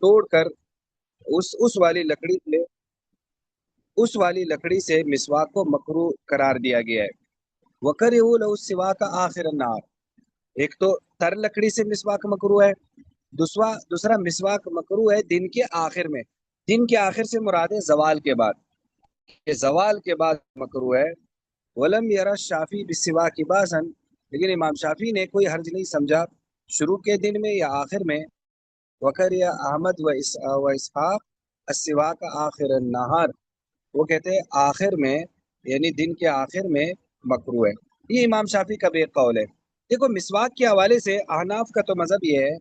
توڑ کر اس والی لکڑی سے مسواک کو مکروہ قرار دیا گیا ہے۔ وَكَرِهُ لَهُ السِّوَاكَ آخِرَ النَّهَارِ، ایک تو تر لکڑی سے مسواک مکروہ ہے، دوسرا مسواک مکروہ ہے دن کے آخر میں۔ دن کے آخر سے مراد ہے زوال کے بعد، کہ زوال کے بعد مکروہ ہے۔ وَلَمْ يَرَ الشَّافِعِيُّ بِالسِّوَاكِ بَأْسًا، لیکن امام شافعی نے کوئی حرج نہیں سمجھا شروع کے دن میں یا آخر میں۔ وَكَرِهَ احمد و اسحاق السِّوَاكَ آخِرَ النَّهَارِ، وہ کہتے ہیں آخر میں، یعنی دن کے آخر میں مکروہ ہے۔ یہ امام شافعی کا بھی ایک قول ہے۔ دیکھو مسواک کے حوالے سے احناف کا تو مذہب یہ ہے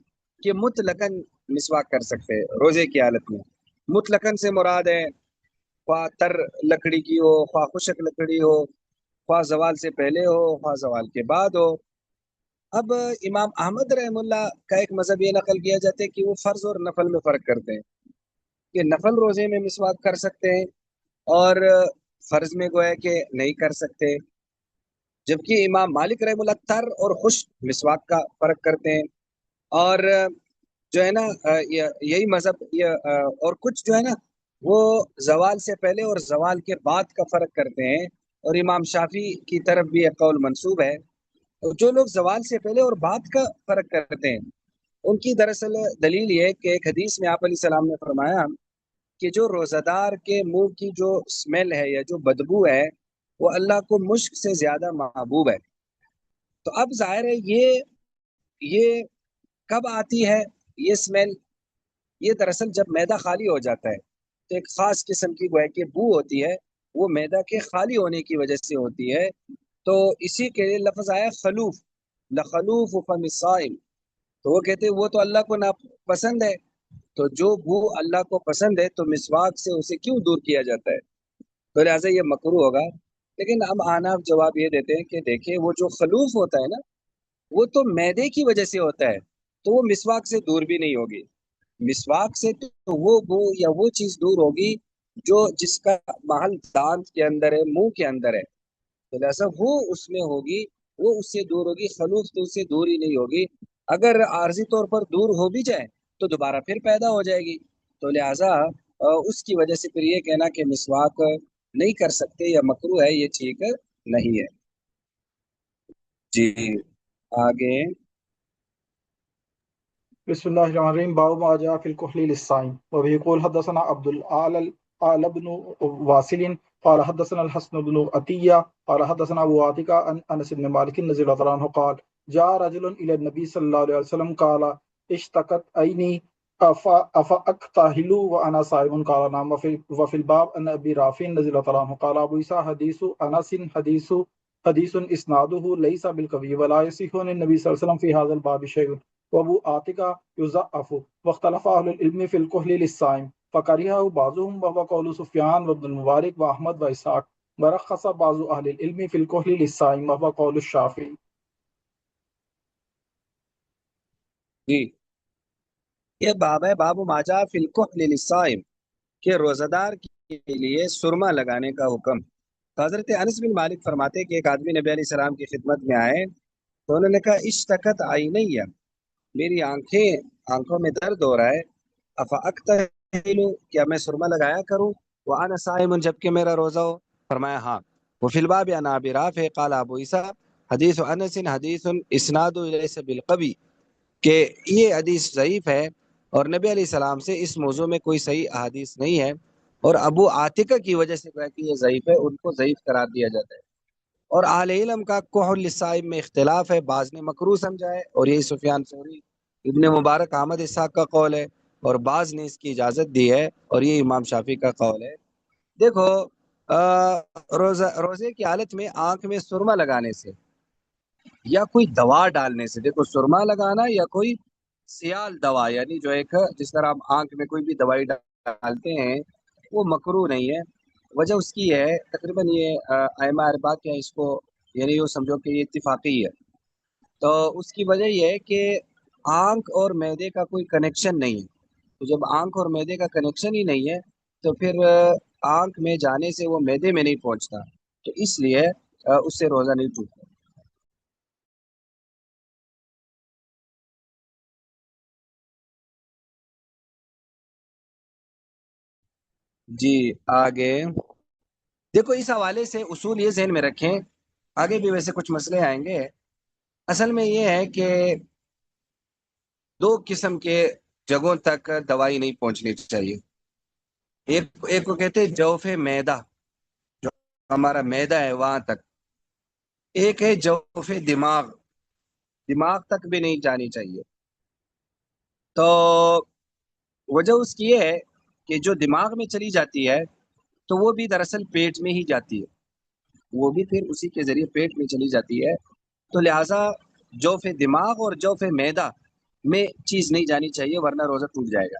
کہ مطلقاً مسواک کر سکتے ہیں روزے کی حالت میں۔ مطلقاً سے مراد ہے خواہ تر لکڑی کی ہو، خواہ خشک لکڑی ہو، خواہ زوال سے پہلے ہو، خواہ زوال کے بعد ہو۔ اب امام احمد رحم اللہ کا ایک مذہب یہ نقل کیا جاتا ہے کہ وہ فرض اور نفل میں فرق کرتے ہیں، کہ نفل روزے میں مسواک کر سکتے ہیں اور فرض میں گویا کہ نہیں کر سکتے، جبکہ امام مالک رحم اللہ تر اور خشک مسواک کا فرق کرتے ہیں۔ اور جو ہے نا یہی مذہب اور کچھ جو ہے نا وہ زوال سے پہلے اور زوال کے بعد کا فرق کرتے ہیں، اور امام شافعی کی طرف بھی ایک قول منسوب ہے۔ جو لوگ زوال سے پہلے اور بعد کا فرق کرتے ہیں ان کی دراصل دلیل یہ ہے کہ ایک حدیث میں آپ علیہ السلام نے فرمایا کہ جو روزہ دار کے منہ کی جو اسمیل ہے یا جو بدبو ہے وہ اللہ کو مشک سے زیادہ محبوب ہے۔ تو اب ظاہر ہے یہ کب آتی ہے یہ اسمیل؟ یہ دراصل جب معدہ خالی ہو جاتا ہے تو ایک خاص قسم کی گویا کہ بو ہوتی ہے، وہ معدہ کے خالی ہونے کی وجہ سے ہوتی ہے۔ تو اسی کے لیے لفظ آیا خلوف، لخلوف فم الصائم، تو وہ کہتے ہیں وہ تو اللہ کو ناپسند ہے، تو جو بو اللہ کو پسند ہے تو مسواک سے اسے کیوں دور کیا جاتا ہے؟ تو لہٰذا یہ مکروہ ہوگا۔ لیکن ہم احناف جواب یہ دیتے ہیں کہ دیکھیں وہ جو خلوف ہوتا ہے نا وہ تو معدے کی وجہ سے ہوتا ہے، تو وہ مسواک سے دور بھی نہیں ہوگی۔ مسواک سے تو وہ بو یا وہ چیز دور ہوگی جو جس کا محل دانت کے اندر ہے، منہ کے اندر ہے، تو لہٰذا وہ اس میں ہوگی، وہ اس سے دور ہوگی۔ خلوف تو اس سے دور ہی نہیں ہوگی، اگر عارضی طور پر دور ہو بھی جائے تو دوبارہ پھر پیدا ہو جائے گی۔ تو لہٰذا اس کی وجہ سے پھر یہ کہنا کہ مسواک نہیں کر سکتے یا مکروہ ہے یہ ٹھیک نہیں ہے۔ جی آگے۔ بسم الله الرحمن الرحيم. باب ما جاء في الكحل للصائم. وبه يقول حدثنا عبد الأعلى بن واصل قال حدثنا الحسن بن عطية قال حدثنا أبو عاتكة عن أنس بن مالك رضي الله عنه قال جاء رجل إلى النبي صلى الله عليه وسلم قال اشتكت عيني أفأكتحل وأنا صائم قال نعم. وفي الباب أن أبي رافع رضي الله عنه قال أبو عيسى حديث أنس حديث إسناده ليس بالقوي ولا يصح عن النبي صلى الله عليه وسلم في هذا الباب شيء. وابو عاتقہ یضعف واختلف اہل العلم فی الکحل للصائم فکرہہ بعضهم وهو قول سفیان وابن المبارک واحمد واسحاق ورخص بعض اہل العلم فی الکحل للصائم وهو قول الشافعی۔ جی یہ باب ہے، باب ما جاء فی الکحل للصائم، کہ روزہ دار کے لیے سرما لگانے کا حکم۔ تو حضرت انس بن مالک فرماتے کہ ایک آدمی نبی علیہ السلام کی خدمت میں آئے تو انہوں نے کہا اشتکت عینیہ، میری آنکھوں میں درد ہو رہا ہے، افاکتحل، کیا میں سرما لگایا کروں، وانا صائم، جبکہ میرا روزہ ہو؟ فرمایا ہاں۔ وفی الباب عن ابی رافع قال ابو عیسیٰ حدیث انس حدیث اسناد لیس بالقوی، کہ یہ حدیث ضعیف ہے اور نبی علیہ السلام سے اس موضوع میں کوئی صحیح احادیث نہیں ہے، اور ابو عاتقہ کی وجہ سے کہ یہ ضعیف ہے ان کو ضعیف قرار دیا جاتا ہے۔ اور اہل علم کا کحل للصائم میں اختلاف ہے، بعض نے مکروہ سمجھا ہے اور یہی سفیان ثوری، ابن مبارک، احمد اسحاق کا قول ہے، اور بعض نے اس کی اجازت دی ہے اور یہ امام شافعی کا قول ہے۔ دیکھو روزے کی حالت میں آنکھ میں سرما لگانے سے یا کوئی دوا ڈالنے سے، دیکھو سرما لگانا یا کوئی سیال دوا، یعنی جو ایک جس طرح ہم آنکھ میں کوئی بھی دوائی ڈالتے ہیں وہ مکروہ نہیں ہے۔ وجہ اس کی ہے تقریباً یہ ائمہ اربعہ کے اس کو یعنی یہ سمجھو کہ یہ اتفاقی ہے، تو اس کی وجہ یہ ہے کہ آنکھ اور معدے کا کوئی کنیکشن نہیں ہے، تو جب آنکھ اور معدے کا کنیکشن ہی نہیں ہے تو پھر آنکھ میں جانے سے وہ معدے میں نہیں پہنچتا، تو اس لیے اس سے روزہ نہیں ٹوٹتا۔ جی آگے دیکھو، اس حوالے سے اصول یہ ذہن میں رکھیں، آگے بھی ویسے کچھ مسئلے آئیں گے۔ اصل میں یہ ہے کہ دو قسم کے جگہوں تک دوائی نہیں پہنچنی چاہیے۔ ایک کو کہتے ہیں جوف معدہ، جو ہمارا معدہ ہے وہاں تک۔ ایک ہے جوف دماغ، دماغ تک بھی نہیں جانی چاہیے۔ تو وجہ اس کی یہ ہے کہ جو دماغ میں چلی جاتی ہے تو وہ بھی دراصل پیٹ میں ہی جاتی ہے، وہ بھی پھر اسی کے ذریعے پیٹ میں چلی جاتی ہے۔ تو لہٰذا جوف دماغ اور جوف معدہ میں چیز نہیں جانی چاہیے، ورنہ روزہ ٹوٹ جائے گا۔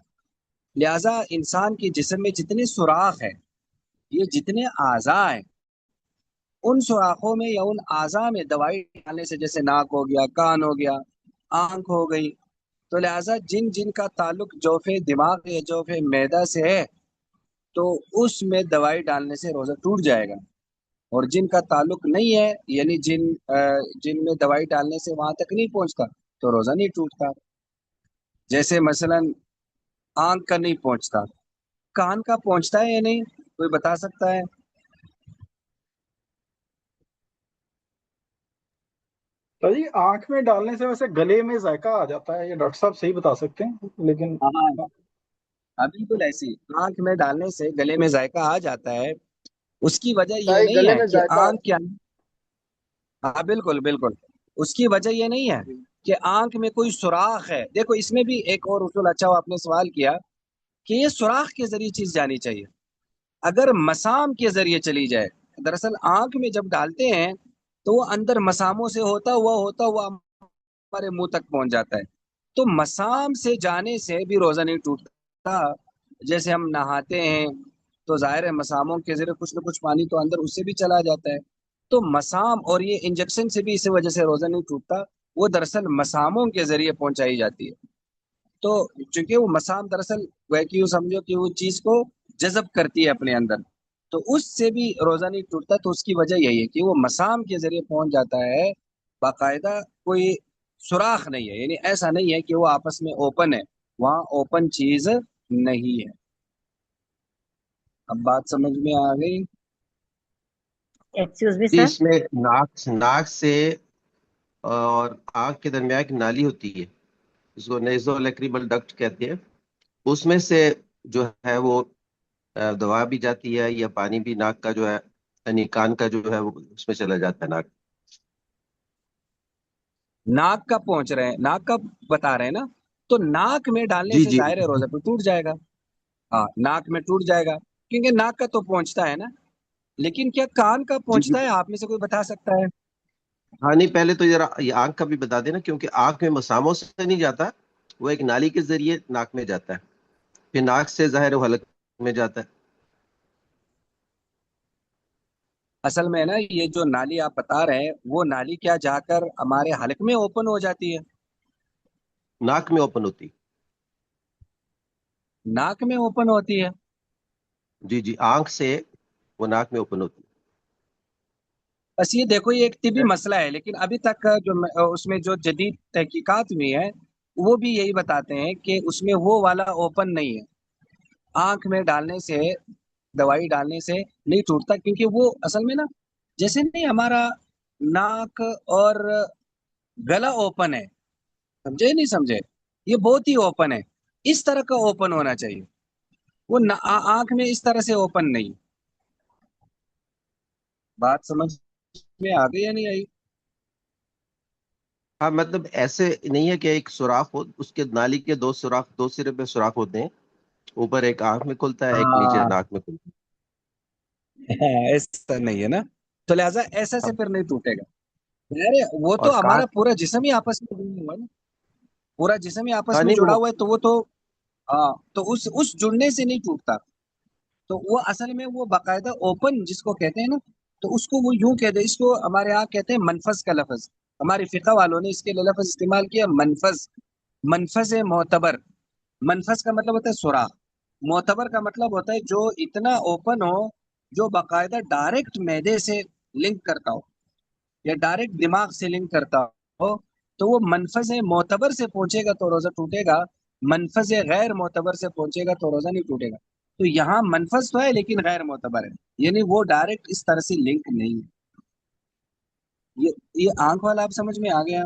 لہٰذا انسان کے جسم میں جتنے سوراخ ہیں، یہ جتنے اعضاء ہیں، ان سوراخوں میں یا ان اعضاء میں دوائی ڈالنے سے، جیسے ناک ہو گیا، کان ہو گیا، آنکھ ہو گئی، تو لہٰذا جن جن کا تعلق جوف دماغ یا جوف معدہ سے ہے تو اس میں دوائی ڈالنے سے روزہ ٹوٹ جائے گا، اور جن کا تعلق نہیں ہے، یعنی جن میں دوائی ڈالنے سے وہاں تک نہیں پہنچتا، تو روزہ نہیں ٹوٹتا۔ جیسے مثلا آنکھ کا نہیں پہنچتا، کان کا پہنچتا ہے یا نہیں، کوئی بتا سکتا ہے؟ تو جی آنکھ میں ڈالنے سے ویسے گلے میں ذائقہ آ جاتا ہے، یہ ڈاکٹر صاحب صحیح بتا سکتے ہیں، لیکن ہاں ہاں، بالکل ایسی آنکھ میں ڈالنے سے گلے میں ذائقہ آ جاتا ہے۔ اس کی وجہ یہ بھائی نہیں گلے ہے میں کہ ذائقہ آنکھ کیا، ہاں بالکل بالکل، اس کی وجہ یہ نہیں ہے کہ آنکھ میں کوئی سوراخ ہے۔ دیکھو اس میں بھی ایک اور اصول، اچھا ہوا آپ نے سوال کیا کہ یہ سوراخ کے ذریعے چیز جانی چاہیے۔ اگر مسام کے ذریعے چلی جائے، دراصل آنکھ میں جب ڈالتے ہیں تو وہ اندر مساموں سے ہوتا ہوا ہمارے منہ تک پہنچ جاتا ہے، تو مسام سے جانے سے بھی روزہ نہیں ٹوٹتا۔ جیسے ہم نہاتے ہیں تو ظاہر ہے مساموں کے ذریعے کچھ نہ کچھ پانی تو اندر اس سے بھی چلا جاتا ہے، تو مسام اور یہ انجیکشن سے بھی اسی وجہ سے روزہ نہیں ٹوٹتا، وہ دراصل مساموں کے ذریعے پہنچائی جاتی ہے۔ تو چونکہ وہ مسام دراصل وہ کہ یوں سمجھو کہ وہ چیز کو جذب کرتی ہے اپنے اندر، تو اس سے بھی روزہ نہیں ٹوٹتا۔ تو اس کی وجہ یہی ہے کہ وہ مسام کے ذریعے پہنچ جاتا ہے، باقاعدہ کوئی سوراخ نہیں ہے، یعنی ایسا نہیں ہے کہ وہ آپس میں اوپن ہے، وہاں اوپن چیز نہیں ہے۔ اب بات سمجھ میں آ گئی؟ ایکسکیوز می جی سر. اس میں ناک سے اور آنکھ کے درمیان ایک نالی ہوتی ہے، اس کو نیزو لیکریبل ڈکٹ کہتے ہیں، اس میں سے جو ہے وہ دوا بھی جاتی ہے یا پانی بھی ناک کا جو ہے، یعنی کان کا جو ہے وہ اس میں چلا جاتا ہے ناک۔ ناک کا پہنچ رہے ہیں، ناک کا بتا رہے ہیں نا، تو ناک میں ڈالنے جی سے جی ظاہر ہے روزہ پہ ٹوٹ جائے گا۔ ہاں ناک میں ٹوٹ جائے گا، کیونکہ ناک کا تو پہنچتا ہے نا، لیکن کیا کان کا جی جی پہنچتا ہے؟ آپ میں سے کوئی بتا سکتا ہے؟ ہاں نہیں، پہلے تو ذرا یہ آنکھ کا بھی بتا دینا، کیونکہ آنکھ میں مساموں سے نہیں جاتا، وہ ایک نالی کے ذریعے ناک میں جاتا ہے، پھر ناک سے ظاہر وہ حلق میں جاتا ہے۔ اصل میں نا یہ جو نالی آپ بتا رہے ہیں، وہ نالی کیا جا کر ہمارے حلق میں اوپن ہو جاتی ہے؟ ناک میں اوپن ہوتی، ناک میں اوپن ہوتی ہے؟ جی جی آنکھ سے وہ ناک میں اوپن ہوتی بس یہ دیکھو یہ ایک طبی ہے۔ مسئلہ ہے، لیکن ابھی تک جو اس میں جو جدید تحقیقات ہوئی ہیں وہ بھی یہی بتاتے ہیں کہ اس میں وہ والا اوپن نہیں ہے، آنکھ میں ڈالنے سے، دوائی ڈالنے سے نہیں ٹوٹتا، کیونکہ وہ اصل میں نا جیسے نہیں ہمارا ناک اور گلا اوپن ہے، سمجھے نہیں سمجھے؟ یہ بہت ہی اوپن ہے، اس طرح کا اوپن ہونا چاہیے، وہ آنکھ میں اس طرح سے اوپن نہیں۔ بات سمجھ میں آ گئی یا نہیں آئی؟ ہاں مطلب ایسے نہیں ہے کہ ایک سوراخ ہو، اس کے نالی کے دو سوراخ، دو سرے پہ سوراخ ہوتے ہیں، اوپر ایک آنکھ میں کھلتا ہے، ایک نیچے ہاں ناک میں کھلتا ایسا نہیں ہے نا، تو لہٰذا ایسا ہے۔ سے پھر نہیں ٹوٹے گا۔ ارے وہ اور تو کان، ہمارا پورا جسم ہی آپس میں جڑا ہوا ہے نا، پورا جسم ہی آپس ہاں میں نہیں جڑا وہ، ہوا ہے، تو وہ تو ہاں، تو اس جڑنے سے نہیں ٹوٹتا، تو وہ اصل میں وہ باقاعدہ اوپن جس کو کہتے ہیں نا، تو اس کو وہ یوں کہتے ہیں، اس کو ہمارے یہاں کہتے ہیں منفذ کا لفظ، ہماری فقہ والوں نے اس کے لیے لفظ استعمال کیا منفذ، منفذ معتبر۔ منفذ کا مطلب ہوتا ہے سوراخ، معتبر کا مطلب ہوتا ہے جو اتنا اوپن ہو، جو باقاعدہ ڈائریکٹ معدے سے لنک کرتا ہو یا ڈائریکٹ دماغ سے لنک کرتا ہو، تو وہ منفذ معتبر سے پہنچے گا تو روزہ ٹوٹے گا، منفذ غیر معتبر سے پہنچے گا تو روزہ نہیں ٹوٹے گا۔ تو یہاں منفذ تو ہے لیکن غیر معتبر ہے، یعنی وہ ڈائریکٹ اس طرح سے لنک نہیں ہے۔ یہ آنکھ والا آپ سمجھ میں آ گیا؟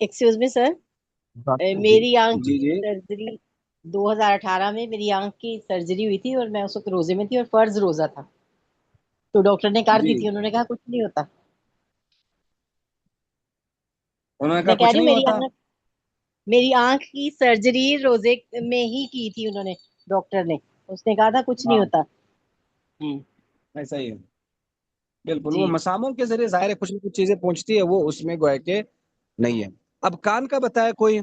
ایکسکیوز می سر، جی میری آنکھ جی کی جی سرجری 2018 میں میری آنکھ کی سرجری ہوئی تھی، اور میں اس وقت روزے میں تھی اور فرض روزہ تھا، تو ڈاکٹر نے کار جی، دی تھی، انہوں نے کہا کچھ نہیں ہوتا۔ انہوں نے کہا میں کہہ کچھ رہی ہوں نہیں ہوتا۔ میری آنکھ کی سرجری روزے میں ہی کی تھی انہوں نے، ڈاکٹر نے، اس نے کہا تھا کچھ نہیں ہاں ہوتا۔ ایسا ہی ہے، بالکل، وہ جی مساموں کے ذریعے ظاہر ہے کچھ نہ کچھ چیزیں پہنچتی ہے، وہ اس میں گویا کہ نہیں ہے۔ اب کان کا بتایا کوئی؟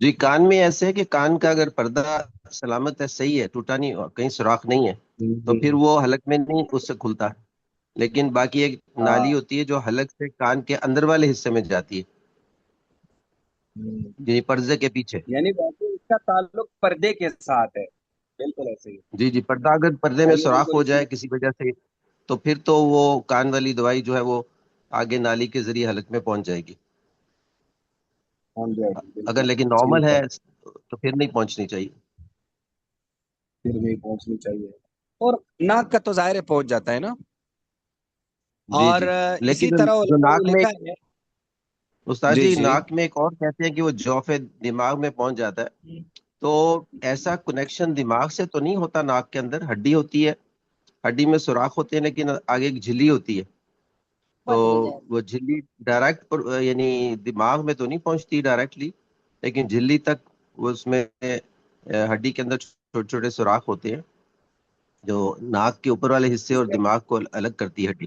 جی کان میں ایسے ہے کہ کان کا اگر پردہ سلامت ہے، صحیح ہے، ٹوٹا نہیں، کہیں سوراخ نہیں ہے، تو پھر وہ حلق میں نہیں اس سے کھلتا، لیکن باقی ایک ہاں، نالی ہوتی ہے جو حلق سے کان کے اندر والے حصے میں جاتی ہے، یعنی پردے کے پیچھے۔ یعنی باقی اس کا تعلق پردے کے ساتھ ہے، بالکل ایسے ہی جی جی، پردہ اگر پردے میں آئیے سوراخ بالکل ہو اس میں جائے کسی وجہ سے، تو پھر تو وہ کان والی دوائی جو ہے وہ آگے نالی کے ذریعے حلق میں پہنچ جائے گی۔ ہم جائے گی، اگر بالکل لیکن نارمل ٹھیک ہے، ہے تو پھر نہیں پہنچنی چاہیے۔ پھر بھی پہنچنی چاہیے، اور ناک کا تو ظاہر ہے پہنچ جاتا ہے نا، جی اور جی، اسی لیکن طرح جو علماء ناک نے میں، لکھا ہے۔ استاد جی جی جی ناک میں ایک اور کہتے ہیں کہ وہ جوف دماغ میں پہنچ جاتا ہے، تو ایسا کنیکشن دماغ سے تو نہیں ہوتا، ناک کے اندر ہڈی ہوتی ہے، ہڈی میں سوراخ ہوتے ہیں، لیکن آگے ایک جھلی ہوتی ہے، تو بند ہو جائے۔ وہ جھلی ڈائریکٹ یعنی دماغ میں تو نہیں پہنچتی ڈائریکٹلی، لیکن جھلی تک وہ اس میں ہڈی کے اندر چھوٹے چھوٹے سوراخ ہوتے ہیں جو ناک کے اوپر والے حصے اور دماغ کو الگ کرتی ہے ہڈی۔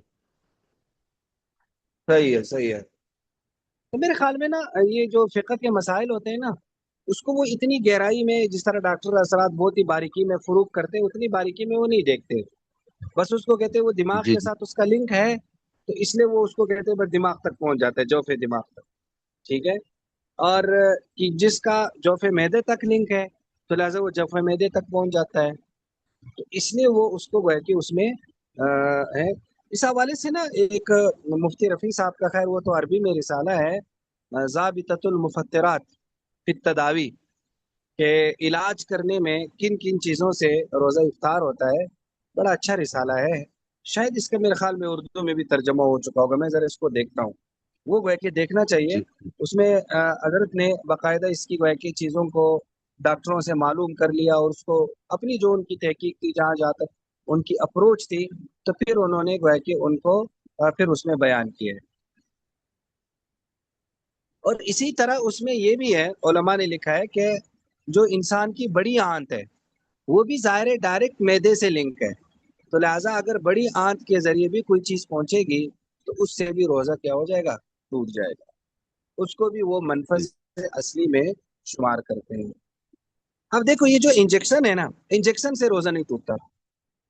صحیح ہے، صحیح ہے۔ تو میرے خیال میں نا یہ جو فقہ کے مسائل ہوتے ہیں نا، اس کو وہ اتنی گہرائی میں، جس طرح ڈاکٹر اثرات بہت ہی باریکی میں فروغ کرتے ہیں، اتنی باریکی میں وہ نہیں دیکھتے، بس اس کو کہتے ہیں وہ دماغ جی کے جی ساتھ اس کا لنک ہے، تو اس لیے وہ اس کو کہتے ہیں بس دماغ تک پہنچ جاتا ہے، جوف دماغ تک، ٹھیک ہے، اور کہ جس کا جوف معدے تک لنک ہے تو لہٰذا وہ جوف معدے تک پہنچ جاتا ہے، تو اس لیے وہ اس کو گویا کہ اس میں ہے۔ اس حوالے سے نا ایک مفتی رفیع صاحب کا، خیر وہ تو عربی میں رسالہ ہے، ضابطۃ المفطرات فی التداوی، کہ علاج کرنے میں کن کن چیزوں سے روزہ افطار ہوتا ہے، بڑا اچھا رسالہ ہے، شاید اس کا میرے خیال میں اردو میں بھی ترجمہ ہو چکا ہوگا، میں ذرا اس کو دیکھتا ہوں، وہ گویا کہ دیکھنا چاہیے، جی اس میں حضرت نے باقاعدہ اس کی گویا کہ چیزوں کو ڈاکٹروں سے معلوم کر لیا، اور اس کو اپنی جو ان کی تحقیق تھی، جہاں جہاں تک ان کی اپروچ تھی، تو پھر انہوں نے گویا کہ ان کو پھر اس میں بیان کیا ہے۔ اور اسی طرح اس میں یہ بھی ہے، علماء نے لکھا ہے کہ جو انسان کی بڑی آنت ہے وہ بھی ظاہر ڈائریکٹ معدے سے لنک ہے، تو لہٰذا اگر بڑی آنت کے ذریعے بھی کوئی چیز پہنچے گی تو اس سے بھی روزہ کیا ہو جائے گا، ٹوٹ جائے گا، اس کو بھی وہ جی منفذ اصلی میں شمار کرتے ہیں۔ اب دیکھو یہ جو انجیکشن ہے نا، انجیکشن سے روزہ نہیں ٹوٹتا،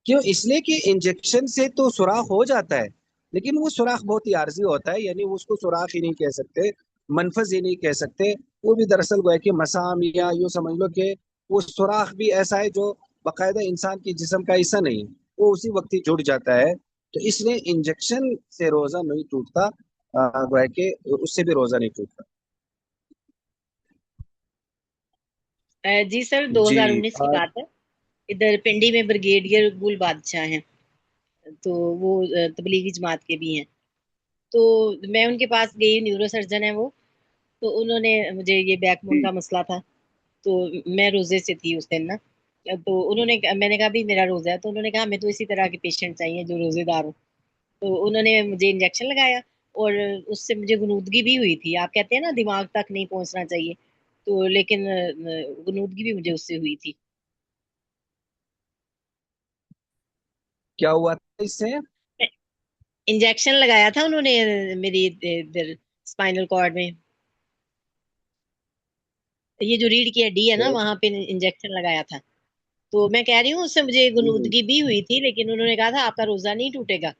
کیوں؟ اس لیے کہ انجیکشن سے تو سوراخ ہو جاتا ہے، لیکن وہ سوراخ بہت ہی عارضی ہوتا ہے، یعنی اس کو سوراخ ہی نہیں کہہ سکتے، منفذ ہی نہیں کہہ سکتے، وہ بھی دراصل گویا کہ مسام، یا یوں سمجھ لو کہ وہ سوراخ بھی ایسا ہے جو باقاعدہ انسان کی جسم کا حصہ نہیں، وہ اسی وقت ہی جڑ جاتا ہے، تو اس لیے انجیکشن سے روزہ نہیں ٹوٹتا، گویا کہ اس سے بھی روزہ نہیں ٹوٹتا۔ جی سر، جی 2019 کی بات ہے، ادھر پنڈی میں بریگیڈیئر گل بادشاہ ہیں، تو وہ تبلیغی جماعت کے بھی ہیں، تو میں ان کے پاس گئی، نیورو سرجن ہے وہ، تو انہوں نے مجھے یہ بیک بون کا مسئلہ تھا، تو میں روزے سے تھی اس دن نا، تو انہوں نے، میں نے کہا بھی میرا روزہ ہے، تو انہوں نے کہا ہمیں تو اسی طرح کے پیشنٹ چاہیے جو روزے دار ہو، تو انہوں نے مجھے انجیکشن لگایا، اور اس سے مجھے غنودگی بھی ہوئی تھی، آپ کہتے ہیں نا دماغ تک نہیں پہنچنا چاہیے، تو لیکن غنودگی بھی مجھے اس سے ہوئی تھی۔ کیا ہوا تھا اس سے؟ انجیکشن لگایا تھا انہوں نے میری ادھر اسپائنل کارڈ میں، یہ جو ریڑھ کی ہڈی ہے نا وہاں پہ انجیکشن لگایا تھا، تو میں کہہ رہی ہوں اس سے مجھے غنودگی بھی ہوئی تھی، لیکن انہوں نے کہا تھا آپ کا روزہ نہیں ٹوٹے گا۔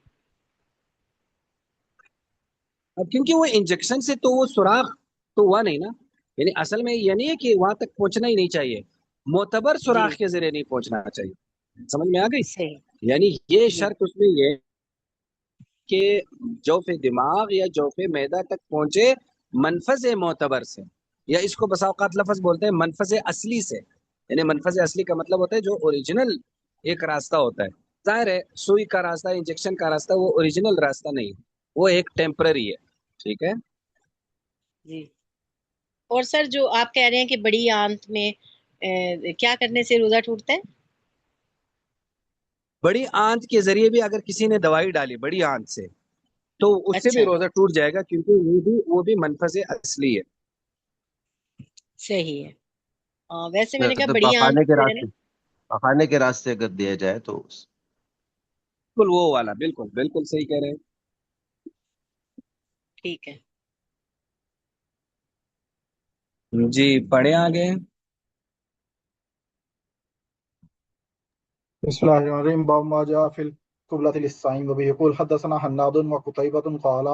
کیونکہ وہ انجیکشن سے تو وہ سوراخ تو ہوا نہیں نا، یعنی اصل میں یہ نہیں ہے کہ وہاں تک پہنچنا ہی نہیں چاہیے، معتبر جی سوراخ کے ذریعے نہیں پہنچنا چاہیے، سمجھ میں آ گئی؟ صحیح۔ یعنی یہ جی شرط اس میں یہ کہ جوف دماغ یا جوف معدہ تک پہنچے منفذ معتبر سے، یا اس کو بسا اوقات لفظ بولتے ہیں منفذ اصلی سے، یعنی منفذ اصلی کا مطلب ہوتا ہے جو اوریجنل ایک راستہ ہوتا ہے. ظاہر ہے سوئی کا راستہ، انجیکشن کا راستہ وہ اوریجنل راستہ نہیں، وہ ایک ٹیمپرری ہے. ٹھیک ہے جی. اور سر جو آپ کہہ رہے ہیں کہ بڑی آنت میں کیا کرنے سے روزہ ٹوٹتا ہے؟ بڑی آنت کے ذریعے بھی اگر کسی نے دوائی ڈالی بڑی آنت سے تو اس سے بھی اچھا، روزہ ٹوٹ جائے گا، کیونکہ وہ بھی منفذ اصلی ہے. صحیح ہے. ویسے میں نے کہا تو بڑی آنت جو ہے نا، پخانے کے راستے اگر دیا جائے تو بالکل وہ والا، بالکل بالکل صحیح کہہ رہے ہیں. ٹھیک ہے. جی پڑھیں آگے. بسم الله الرحمن الرحيم. باب ما جاء في القبلة للصائم. وبه يقول حدثنا حناد وقتيبة قال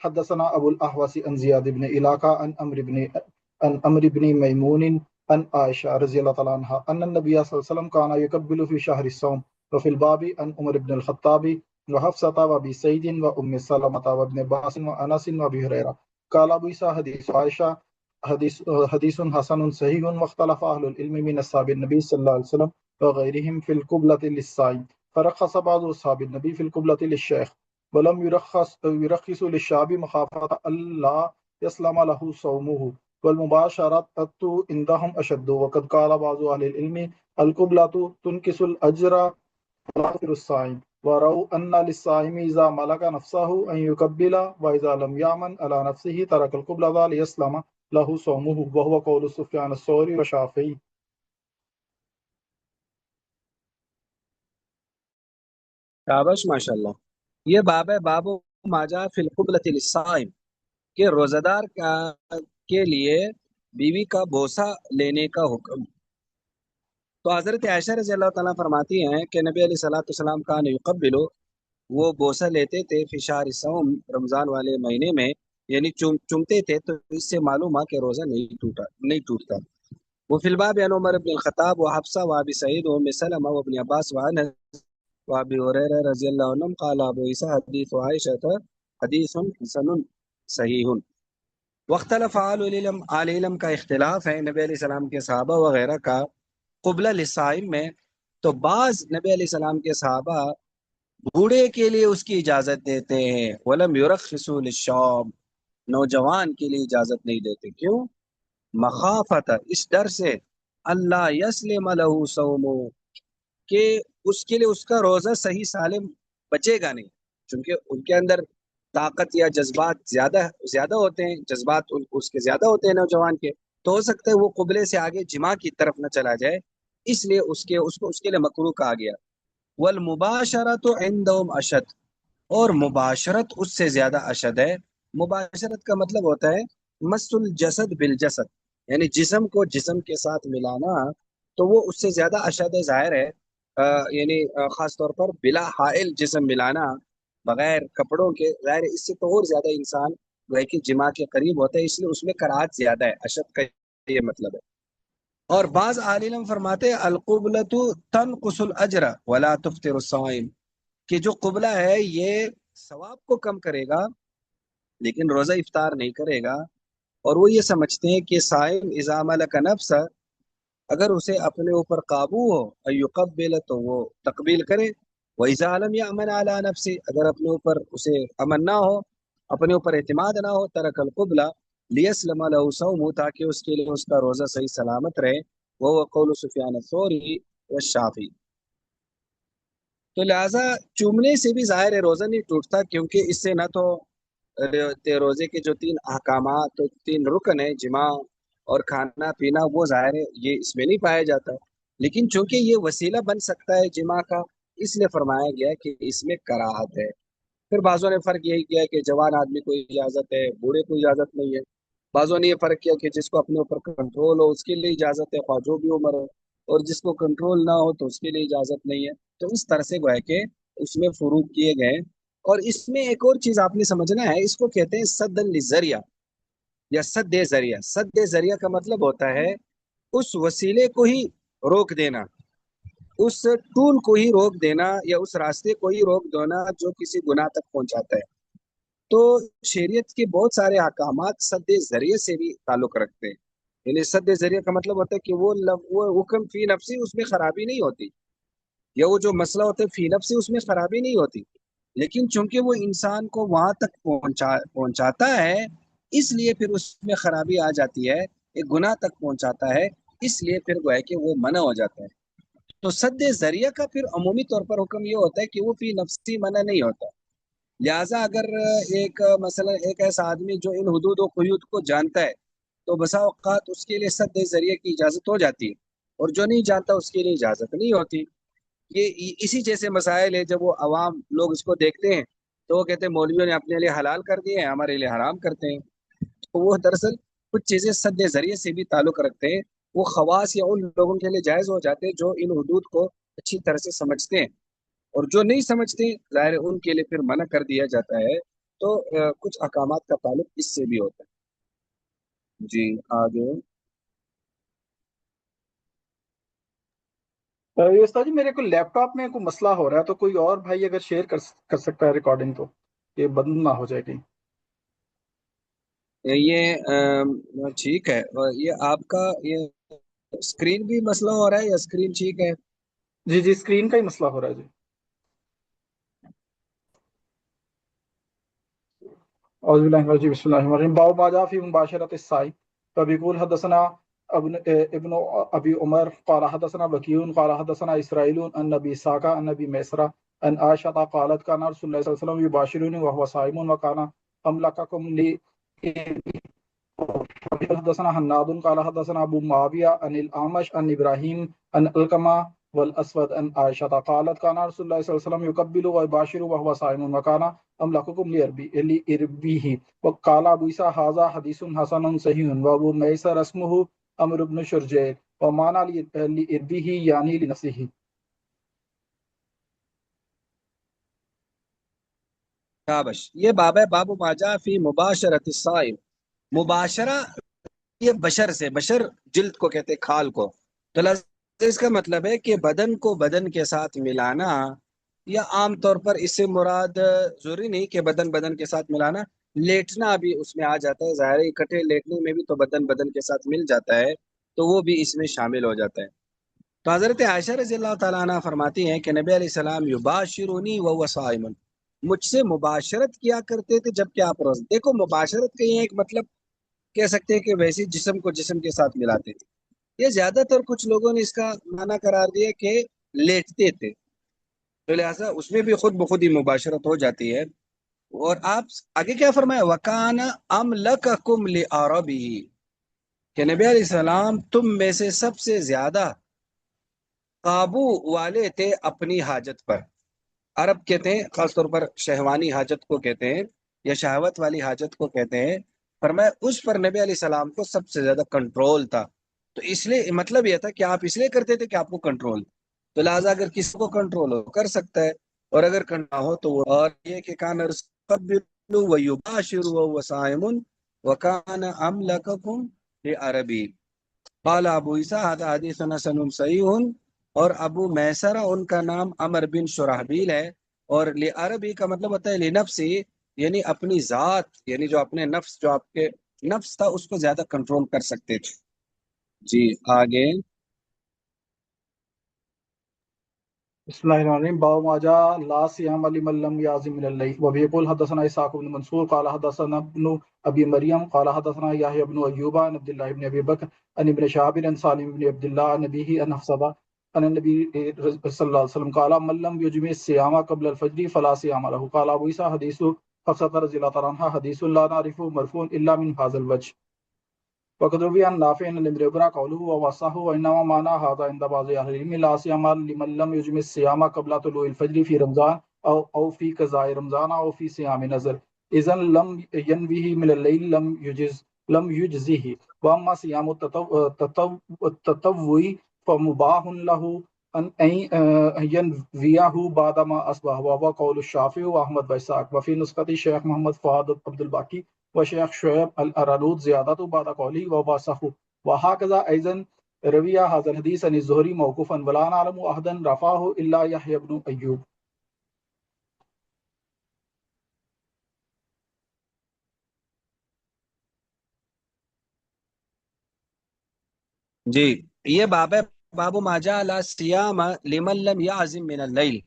حدثنا أبو الأحوص عن زياد بن علاقة عن عمرو بن ميمون عن عائشة رضي الله تعالى عنها أن النبي صلى الله عليه وسلم كان يقبل في شهر الصوم. وفي الباب عن عمر بن الخطاب وحفصة وأبي سعيد وأم سلمة وابن عباس وأنس وأبي هريرة. قال أبو عيسى حديث عائشة حديث حسن صحيح. واختلف أهل العلم من أصحاب النبي صلى الله عليه وسلم وغيرهم في القبلة للصائم. فرخص بعض أصحاب النبي في القبلة للشيخ ولم يرخص للشعب مخافة ألا يسلم له صومه. والمباشرة عندهم أشد. وقد قال بعض أهل العلم القبلة تنكس الأجر ولا تفطر الصائم. ورأوا أن للصائم إذا ملك نفسه أن يقبل وإذا لم يأمن على نفسه ترك القبلة ليسلم له صومه. وهو قول سفيان الثوري وشافعي. شابش ماشاء اللہ. یہ باب ہے باب ما جاء فی القبلۃ للصائم، کہ روزہ دار کے لیے بیوی کا بوسہ لینے کا حکم. تو حضرت عائشہ رضی اللہ تعالیٰ فرماتی ہیں کہ نبی علیہ الصلوۃ والسلام کان یقبلو، وہ بوسہ لیتے تھے فی شہر صوم، رمضان والے مہینے میں، یعنی چومتے تھے. تو اس سے معلوم ہے کہ روزہ نہیں ٹوٹتا. وہ فی الباب عن عمر بن الخطاب و حفصہ و ابی سعید و ام سلمہ و ابن عباس و انس و ابی ہریرہ رضی اللہ عنہم قال ابو عیسیٰ حدیث عائشہ حدیث حسن صحیح. واختلف اہل العلم کا اختلاف ہے نبی علیہ السلام کے صحابہ وغیرہ کا قبلہ للصائم میں. تو بعض نبی علیہ السلام کے صحابہ بوڑھے کے لیے اس کی اجازت دیتے ہیں، ولم یرخصوا للشاب، نوجوان کے لیے اجازت نہیں دیتے. کیوں؟ مخافت، اس ڈر سے، اللہ یسلم له صومو، کہ اس کے لیے اس کا روزہ صحیح سالم بچے گا نہیں، چونکہ ان کے اندر طاقت یا جذبات زیادہ ہوتے ہیں، جذبات اس کے زیادہ ہوتے ہیں نوجوان کے. تو ہو سکتا ہے وہ قبلے سے آگے جماع کی طرف نہ چلا جائے، اس لیے اس کے لیے مکروہ کہا گیا. والمباشرت عندهم اشد، اور مباشرت اس سے زیادہ اشد ہے. مباشرت کا مطلب ہوتا ہے مس الجسد بالجسد، یعنی جسم کو جسم کے ساتھ ملانا، تو وہ اس سے زیادہ اشد ہے. ظاہر ہے یعنی خاص طور پر بلا حائل جسم ملانا بغیر کپڑوں کے، ظاہر ہے اس سے تو اور زیادہ انسان وہ کہ جماع کے قریب ہوتا ہے، اس لیے اس میں کراہت زیادہ ہے. اشد کا یہ مطلب ہے. اور بعض عالم فرماتے القبلۃ تنقص الاجر ولا تفطر الصائم، کہ جو قبلہ ہے یہ ثواب کو کم کرے گا لیکن روزہ افطار نہیں کرے گا. اور وہ یہ سمجھتے ہیں کہ صائم اذا ملک نفس، اگر اسے اپنے اوپر قابو ہو، ایقبل، تو وہ تقبیل کرے. وَإِذَا لَمْ يَأْمَنْ عَلَى نَفْسِ، اگر اپنے اوپر اسے امن نہ ہو، اپنے اوپر اعتماد نہ ہو، ترک القبلہ لیسلم له صومه، تاکہ اس کے لیے اس کا روزہ صحیح سلامت رہے. وہ قول سفیان الثوری والشافعی. تو لہٰذا چومنے سے بھی ظاہر ہے روزہ نہیں ٹوٹتا، کیونکہ اس سے نہ تو روزے کے جو 3 احکامات، 3 رکن ہیں، جماع اور کھانا پینا، وہ ظاہر ہے یہ اس میں نہیں پایا جاتا. لیکن چونکہ یہ وسیلہ بن سکتا ہے جماع کا، اس لیے فرمایا گیا کہ اس میں کراہت ہے. پھر بعضوں نے فرق یہی کیا کہ جوان آدمی کو اجازت ہے، بوڑھے کو اجازت نہیں ہے. بعضوں نے یہ فرق کیا کہ جس کو اپنے اوپر کنٹرول ہو اس کے لیے اجازت ہے، خواہ جو بھی عمر ہو، اور جس کو کنٹرول نہ ہو تو اس کے لیے اجازت نہیں ہے. تو اس طرح سے گویا کہ اس میں فروق کیے گئے. اور اس میں ایک اور چیز آپ نے سمجھنا ہے، اس کو کہتے ہیں سد للذریعہ یا سد ذریعہ. سد ذریعہ کا مطلب ہوتا ہے اس وسیلے کو ہی روک دینا، اس ٹول کو ہی روک دینا، یا اس راستے کو ہی روک دینا جو کسی گناہ تک پہنچاتا ہے. تو شریعت کے بہت سارے احکامات سد ذریعے سے بھی تعلق رکھتے ہیں. یعنی سد ذریعہ کا مطلب ہوتا ہے کہ وہ حکم فی نفسی اس میں خرابی نہیں ہوتی، یا وہ جو مسئلہ ہوتا ہے فی نفسی اس میں خرابی نہیں ہوتی، لیکن چونکہ وہ انسان کو وہاں تک پہنچاتا ہے، اس لیے پھر اس میں خرابی آ جاتی ہے، ایک گناہ تک پہنچاتا ہے، اس لیے پھر گویا کہ وہ منع ہو جاتا ہے۔ تو سد ذریعہ کا پھر عمومی طور پر حکم یہ ہوتا ہے کہ وہ فی نفسی منع نہیں ہوتا۔ لہٰذا اگر ایک مثلا ایک ایسا آدمی جو ان حدود و قیود کو جانتا ہے تو بسا اوقات اس کے لیے سد ذریعہ کی اجازت ہو جاتی ہے، اور جو نہیں جانتا اس کے لیے اجازت نہیں ہوتی۔ یہ اسی جیسے مسائل ہے، جب وہ عوام لوگ اس کو دیکھتے ہیں تو وہ کہتے ہیں مولویوں نے اپنے لیے حلال کر دیے ہیں، ہمارے لیے حرام کرتے ہیں۔ تو وہ دراصل کچھ چیزیں سد ذریعے سے بھی تعلق رکھتے ہیں، وہ خواص یا ان لوگوں کے لیے جائز ہو جاتے ہیں جو ان حدود کو اچھی طرح سے سمجھتے ہیں، اور جو نہیں سمجھتے ظاہر ہے ان کے لیے پھر منع کر دیا جاتا ہے۔ تو کچھ احکامات کا تعلق اس سے بھی ہوتا ہے۔ جی آگے۔ یہ استاد جی میرے کو لیپ ٹاپ میں کوئی مسئلہ ہو رہا ہے، تو کوئی اور بھائی اگر شیئر کر سکتا ہے ریکارڈنگ تو یہ بند نہ ہو جائے کہیں۔ یہ ٹھیک ہے، اور یہ آپ کا یہ اسکرین بھی مسئلہ ہو رہا ہے یا اسکرین ٹھیک ہے؟ جی جی اسکرین کا ہی مسئلہ ہو رہا ہے جی۔ اعوذ باللہ من الرجیم، بسم اللہ الرحمن الرحیم۔ باب ما جاء فی مباشرۃ السائی، فبیقول حدثنا ابن ابی عمر قال حدثنا بکیع قال حدثنا اسرائیل عن نبی ساقہ عن نبی میسرہ عن عائشہ قالت کان رسول اللہ صلی اللہ علیہ وسلم یباشرنی وهو صائم وکان املککم لی۔ حدثنا حناد قال حدثنا ابو معاویہ عن الاعمش عن ابراہیم عن القمہ والاسود عن عائشہ قالت کان رسول اللہ صلی اللہ علیہ وسلم یقبل ویباشر وهو صائم وکان املککم لإربیہ وقال ابو عیسیٰ ھذا حدیث حسن صحیح وابو میسر اسمہ عمرو بن شرجیل ومعنى لإربیہ یعنی لنفسہ۔ شابش، یہ باب ہے، باب ما جاء فی مباشرۃ الصائم۔ مباشرہ یہ بشر سے، بشر جلد کو کہتے ہیں، کھال کو، تو اس کا مطلب ہے کہ بدن کو بدن کے ساتھ ملانا، یا عام طور پر اس سے مراد ضروری نہیں کہ بدن بدن کے ساتھ ملانا، لیٹنا بھی اس میں آ جاتا ہے، ظاہر ہے اکٹھے لیٹنے میں بھی تو بدن بدن کے ساتھ مل جاتا ہے، تو وہ بھی اس میں شامل ہو جاتا ہے۔ تو حضرت عائشہ رضی اللہ تعالیٰ عنہ فرماتی ہیں کہ نبی علیہ السلام یباشرونی وهو صائم، مجھ سے مباشرت کیا کرتے تھے جب کہ آپ روزہ۔ دیکھو مباشرت کا یہ ایک مطلب کہہ سکتے ہیں کہ ویسے جسم کو جسم کے ساتھ ملاتے تھے، یہ زیادہ تر کچھ لوگوں نے اس کا معنی قرار دیا کہ لیٹتے تھے، تو لہٰذا اس میں بھی خود بخود ہی مباشرت ہو جاتی ہے۔ اور آپ آگے کیا فرمایا، وَكَانَ أَمْلَكَكُمْ لِعَرَبِهِ، کہ نبی علیہ السلام تم میں سے سب سے زیادہ قابو والے تھے اپنی حاجت پر۔ عرب کہتے ہیں خاص طور پر شہوانی حاجت کو کہتے ہیں، یا شہوت والی حاجت کو کہتے ہیں، فرمایا اس پر نبی علیہ السلام کو سب سے زیادہ کنٹرول تھا۔ تو اس لیے مطلب یہ تھا کہ آپ اس لیے کرتے تھے کہ آپ کو کنٹرول، تو لہٰذا اگر کسی کو کنٹرول ہو کر سکتا ہے، اور اگر کرنا ہو تو وہ، اور یہ کہ کان رسول ویباشر وهو صائم وکان املککم لعربی قال ابو عیسیٰ هذا حدیث حسن صحیح، اور ابو میسرہ ان کا نام عمر بن شرحبیل ہے، اور لعربی کا مطلب ہوتا ہے لنفسی، یعنی اپنی ذات، یعنی جو اپنے نفس، جو آپ کے نفس تھا اس کو زیادہ کنٹرول کر سکتے تھے۔ جی آگے۔ بسم اللہ الرحمن الرحیم۔ باب ما جاء لا صيام لمن لم يعزم من الليل وبه يقول حدثنا اسحاق بن منصور قال حدثنا ابن ابي مريم قال حدثنا يحيى بن ايوب عن عبد الله بن ابي بكر عن ابن شهاب عن سالم بن عبد الله عن ابيه عن حفصه عن النبي صلى الله عليه وسلم قال من لم يجمع الصيام قبل الفجر فلا صيام له قال ابو عيسى حديث حفصه رضي الله عنها حديث لا نعرفه مرفوع الا من هذا الوجه وقد روي عن نافع عن ابن عمر قوله ووصاه وانما معنى هذا عند بعض اهل العلم لا صيام لمن لم يجمع الصيام قبل طلوع الفجر في رمضان او في قضاء رمضان او في صيام نذر اذا لم ينوه من الليل لم يجزه واما صيام التطوع فمباح له ان ينويه بعد ما اصبح وهو قول الشافعي واحمد واسحاق وفي نسخة الشيخ محمد فؤاد عبد الباقي وشيخ شعيب الأرانوط زيادة بعد قوله وواسخه وهكذا أيضا روي هذا الحديث عن الزهري موقوفا ولا نعلم أحدا رفعه إلا يحيى بن أيوب۔ جی یہ باب ہے، باب ما جاء لا صیام لمن لم یعزم من اللیل،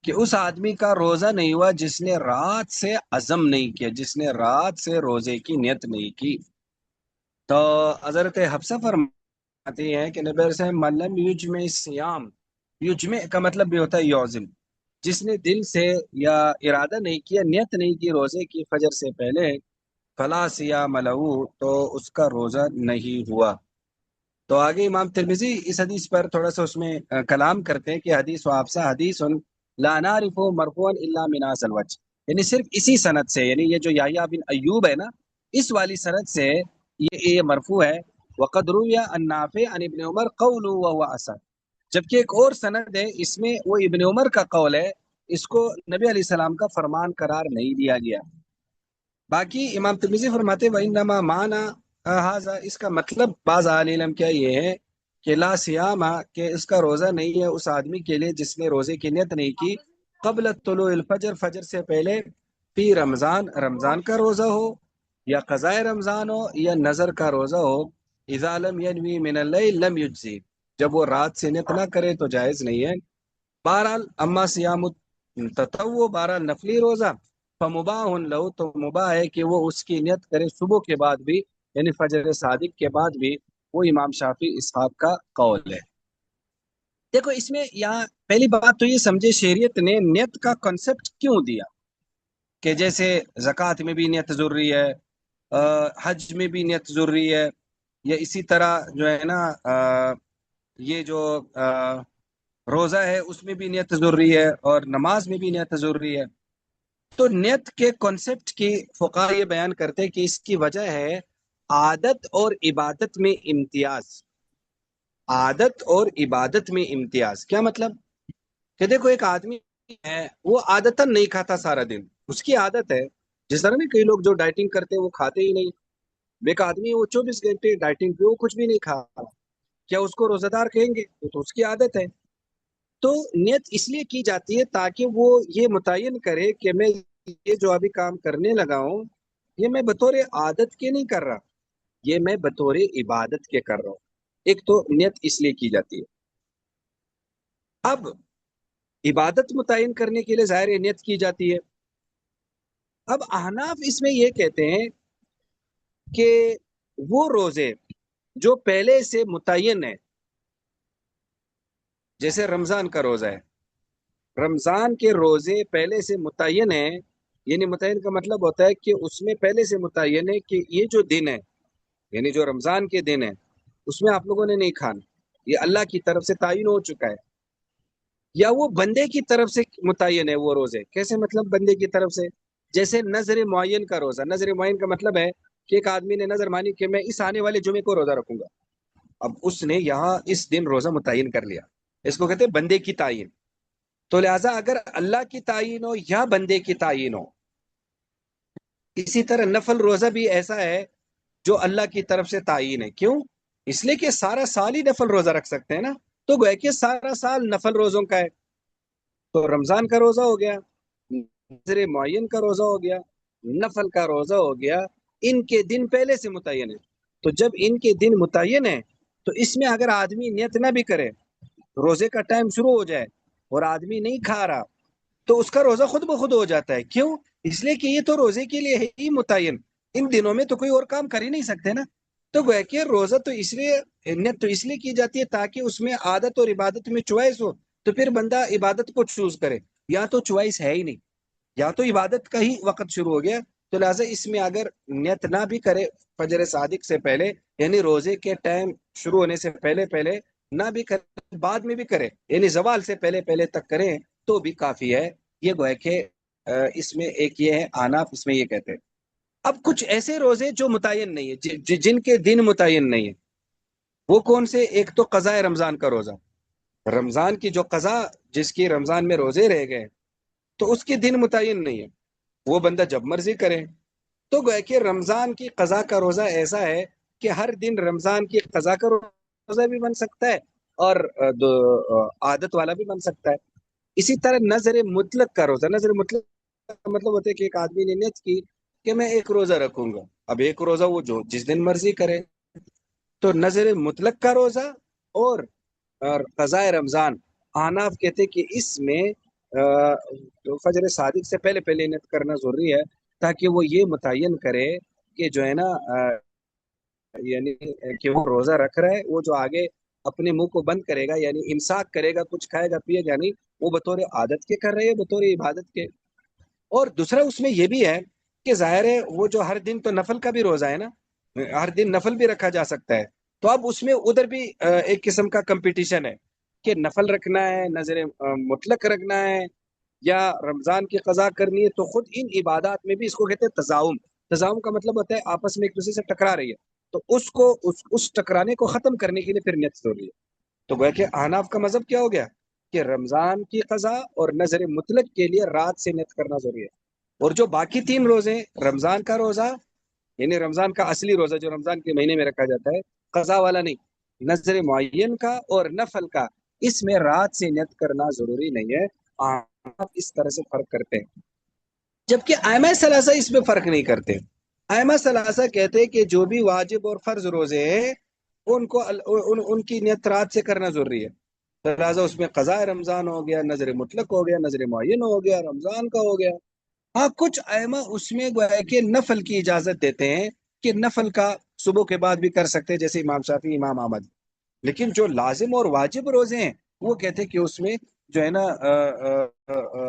کہ اس آدمی کا روزہ نہیں ہوا جس نے رات سے عزم نہیں کیا، جس نے رات سے روزے کی نیت نہیں کی۔ تو حضرت حفصہ فرماتی ہیں کہ نبی سے ملم یجمع الصیام، یجمع کا مطلب بھی ہوتا ہے یعزم، جس نے دل سے یا ارادہ نہیں کیا، نیت نہیں کی روزے کی فجر سے پہلے، فلا صیام لہو، تو اس کا روزہ نہیں ہوا۔ تو آگے امام ترمذی اس حدیث پر تھوڑا سا اس میں کلام کرتے ہیں کہ حدیث و حفصہ حدیث لا نعرف مرفوعا الا من هذا الوجه، یعنی صرف اسی سند سے، یعنی یہ جو یحییٰ بن ایوب ہے نا، اس والی سند سے یہ مرفوع ہے۔ وقد روی عن نافع عن ابن عمر قوله وهو اصح، جبکہ ایک اور سند ہے اس میں وہ ابن عمر کا قول ہے، اس کو نبی علیہ السلام کا فرمان قرار نہیں دیا گیا۔ باقی امام ترمذی فرماتے ہیں وَإِنَّمَا مَعْنَا هذا، اس کا مطلب بعض اہل علم کیا یہ ہے کہ لا صیام، کہ اس کا روزہ نہیں ہے اس آدمی کے لیے جس نے روزے کی نیت نہیں کی قبل طلوع الفجر، فجر سے پہلے، فی رمضان، رمضان کا روزہ ہو یا قضاء رمضان ہو یا نظر کا روزہ ہو، اذا لم ینوی من اللیل لم یجزی، جب وہ رات سے نیت نہ کرے تو جائز نہیں ہے۔ بہرحال اما صیام تطوع، بہرحال نفلی روزہ، فمباح لہو، تو مباح ہے کہ وہ اس کی نیت کرے صبح کے بعد بھی، یعنی فجر صادق کے بعد بھی، وہ امام شافعی اسحاق کا قول ہے۔ دیکھو اس میں یہاں پہلی بات تو یہ سمجھے شریعت نے نیت کا کنسپٹ کیوں دیا، کہ جیسے زکوٰۃ میں بھی نیت ضروری ہے، حج میں بھی نیت ضروری ہے، یا اسی طرح جو ہے نا یہ جو روزہ ہے اس میں بھی نیت ضروری ہے، اور نماز میں بھی نیت ضروری ہے۔ تو نیت کے کنسپٹ کی فقہا یہ بیان کرتے کہ اس کی وجہ ہے عادت اور عبادت میں امتیاز۔ عادت اور عبادت میں امتیاز کیا مطلب؟ کہ دیکھو ایک آدمی ہے وہ عادتاً نہیں کھاتا سارا دن، اس کی عادت ہے، جس طرح نا کئی لوگ جو ڈائٹنگ کرتے ہیں وہ کھاتے ہی نہیں، ایک آدمی وہ 24 گھنٹے ڈائٹنگ پہ وہ کچھ بھی نہیں کھا، کیا اس کو روزہ دار کہیں گے؟ تو اس کی عادت ہے۔ تو نیت اس لیے کی جاتی ہے تاکہ وہ یہ متعین کرے کہ میں یہ جو ابھی کام کرنے لگا ہوں یہ میں بطور عادت کے نہیں کر رہا، یہ میں بطور عبادت کے کر رہا ہوں۔ ایک تو نیت اس لیے کی جاتی ہے۔ اب عبادت متعین کرنے کے لیے ظاہر نیت کی جاتی ہے۔ اب احناف اس میں یہ کہتے ہیں کہ وہ روزے جو پہلے سے متعین ہے، جیسے رمضان کا روزہ ہے، رمضان کے روزے پہلے سے متعین ہیں، یعنی متعین کا مطلب ہوتا ہے کہ اس میں پہلے سے متعین ہے کہ یہ جو دن ہے، یعنی جو رمضان کے دن ہے اس میں آپ لوگوں نے نہیں کھانا، یہ اللہ کی طرف سے تعین ہو چکا ہے، یا وہ بندے کی طرف سے متعین ہے وہ روزے۔ کیسے مطلب بندے کی طرف سے؟ جیسے نظر معین کا روزہ، نظر معین کا مطلب ہے کہ ایک آدمی نے نظر مانی کہ میں اس آنے والے جمعے کو روزہ رکھوں گا، اب اس نے یہاں اس دن روزہ متعین کر لیا، اس کو کہتے ہیں بندے کی تعین۔ تو لہٰذا اگر اللہ کی تعین ہو یا بندے کی تعین ہو، اسی طرح نفل روزہ بھی ایسا ہے جو اللہ کی طرف سے تعین ہے۔ کیوں؟ اس لیے کہ سارا سال ہی نفل روزہ رکھ سکتے ہیں نا، تو گویا کہ سارا سال نفل روزوں کا ہے۔ تو رمضان کا روزہ ہو گیا، نظر معین کا روزہ ہو گیا، نفل کا روزہ ہو گیا، ان کے دن پہلے سے متعین ہے۔ تو جب ان کے دن متعین ہے تو اس میں اگر آدمی نیت نہ بھی کرے، روزے کا ٹائم شروع ہو جائے اور آدمی نہیں کھا رہا، تو اس کا روزہ خود بخود ہو جاتا ہے۔ کیوں؟ اس لیے کہ یہ تو روزے کے لیے ہے ہی متعین، ان دنوں میں تو کوئی اور کام کر ہی نہیں سکتے نا۔ تو گویا کہ روزہ تو اس لیے نیت تو اس لیے کی جاتی ہے تاکہ اس میں عادت اور عبادت میں چوائس ہو، تو پھر بندہ عبادت کو چوز کرے۔ یا تو چوائس ہے ہی نہیں، یا تو عبادت کا ہی وقت شروع ہو گیا، تو لہٰذا اس میں اگر نیت نہ بھی کرے فجر صادق سے پہلے، یعنی روزے کے ٹائم شروع ہونے سے پہلے پہلے نہ بھی کرے، بعد میں بھی کرے، یعنی زوال سے پہلے پہلے تک کرے تو بھی کافی ہے۔ یہ گویا کہ اس میں ایک یہ ہے، احناف اس میں یہ کہتے ہیں۔ اب کچھ ایسے روزے جو متعین نہیں ہے، جن کے دن متعین نہیں ہے، وہ کون سے؟ ایک تو قضاء رمضان کا روزہ، رمضان کی جو قضا، جس کی رمضان میں روزے رہ گئے تو اس کے دن متعین نہیں ہے، وہ بندہ جب مرضی کرے۔ تو گویا کہ رمضان کی قضا کا روزہ ایسا ہے کہ ہر دن رمضان کی قضا کا روزہ بھی بن سکتا ہے اور عادت والا بھی بن سکتا ہے۔ اسی طرح نظر مطلق کا روزہ، نظر مطلق کا مطلب ہوتا ہے کہ ایک آدمی نے نیت کی کہ میں ایک روزہ رکھوں گا، اب ایک روزہ وہ جو جس دن مرضی کرے، تو نظر مطلق کا روزہ اور قضاء رمضان، احناف کہتے کہ اس میں فجر صادق سے پہلے پہلے نیت کرنا ضروری ہے، تاکہ وہ یہ متعین کرے کہ جو ہے نا یعنی کہ وہ روزہ رکھ رہا ہے، وہ جو آگے اپنے منہ کو بند کرے گا یعنی امساک کرے گا، کچھ کھائے گا پیے گا نہیں، وہ بطور عادت کے کر رہے ہیں، بطور عبادت کے۔ اور دوسرا اس میں یہ بھی ہے کہ ظاہر ہے وہ جو ہر دن تو نفل کا بھی روزہ ہے نا، ہر دن نفل بھی رکھا جا سکتا ہے، تو اب اس میں ادھر بھی ایک قسم کا کمپٹیشن ہے کہ نفل رکھنا ہے، نظر مطلق رکھنا ہے، یا رمضان کی قضا کرنی ہے۔ تو خود ان عبادات میں بھی اس کو کہتے ہیں تزاؤم۔ تزاؤم کا مطلب ہوتا ہے آپس میں ایک دوسرے سے ٹکرا رہی ہے، تو اس کو اس ٹکرانے کو ختم کرنے کے لیے پھر نیت ضروری ہے۔ تو گویا کہ احناف کا مذہب کیا ہو گیا کہ رمضان کی قضا اور نظر مطلق کے لیے رات سے نیت کرنا ضروری ہے، اور جو باقی 3 روزے، رمضان کا روزہ یعنی رمضان کا اصلی روزہ جو رمضان کے مہینے میں رکھا جاتا ہے، قضا والا نہیں، نظر معین کا اور نفل کا، اس میں رات سے نیت کرنا ضروری نہیں ہے۔ آپ اس طرح سے فرق کرتے ہیں، جبکہ ائمہ ثلاثہ اس میں فرق نہیں کرتے۔ ائمہ ثلاثہ کہتے ہیں کہ جو بھی واجب اور فرض روزے ہیں ان کو ان کی نیت رات سے کرنا ضروری ہے، لہٰذا اس میں قضاء رمضان ہو گیا، نظر مطلق ہو گیا، نظر معین ہو گیا، رمضان کا ہو گیا۔ ہاں کچھ ائمہ اس میں گویا کہ نفل کی اجازت دیتے ہیں کہ نفل کا صبح کے بعد بھی کر سکتے، جیسے امام شافعی، امام احمد، لیکن جو لازم اور واجب روزے ہیں وہ کہتے ہیں کہ اس میں جو ہے نا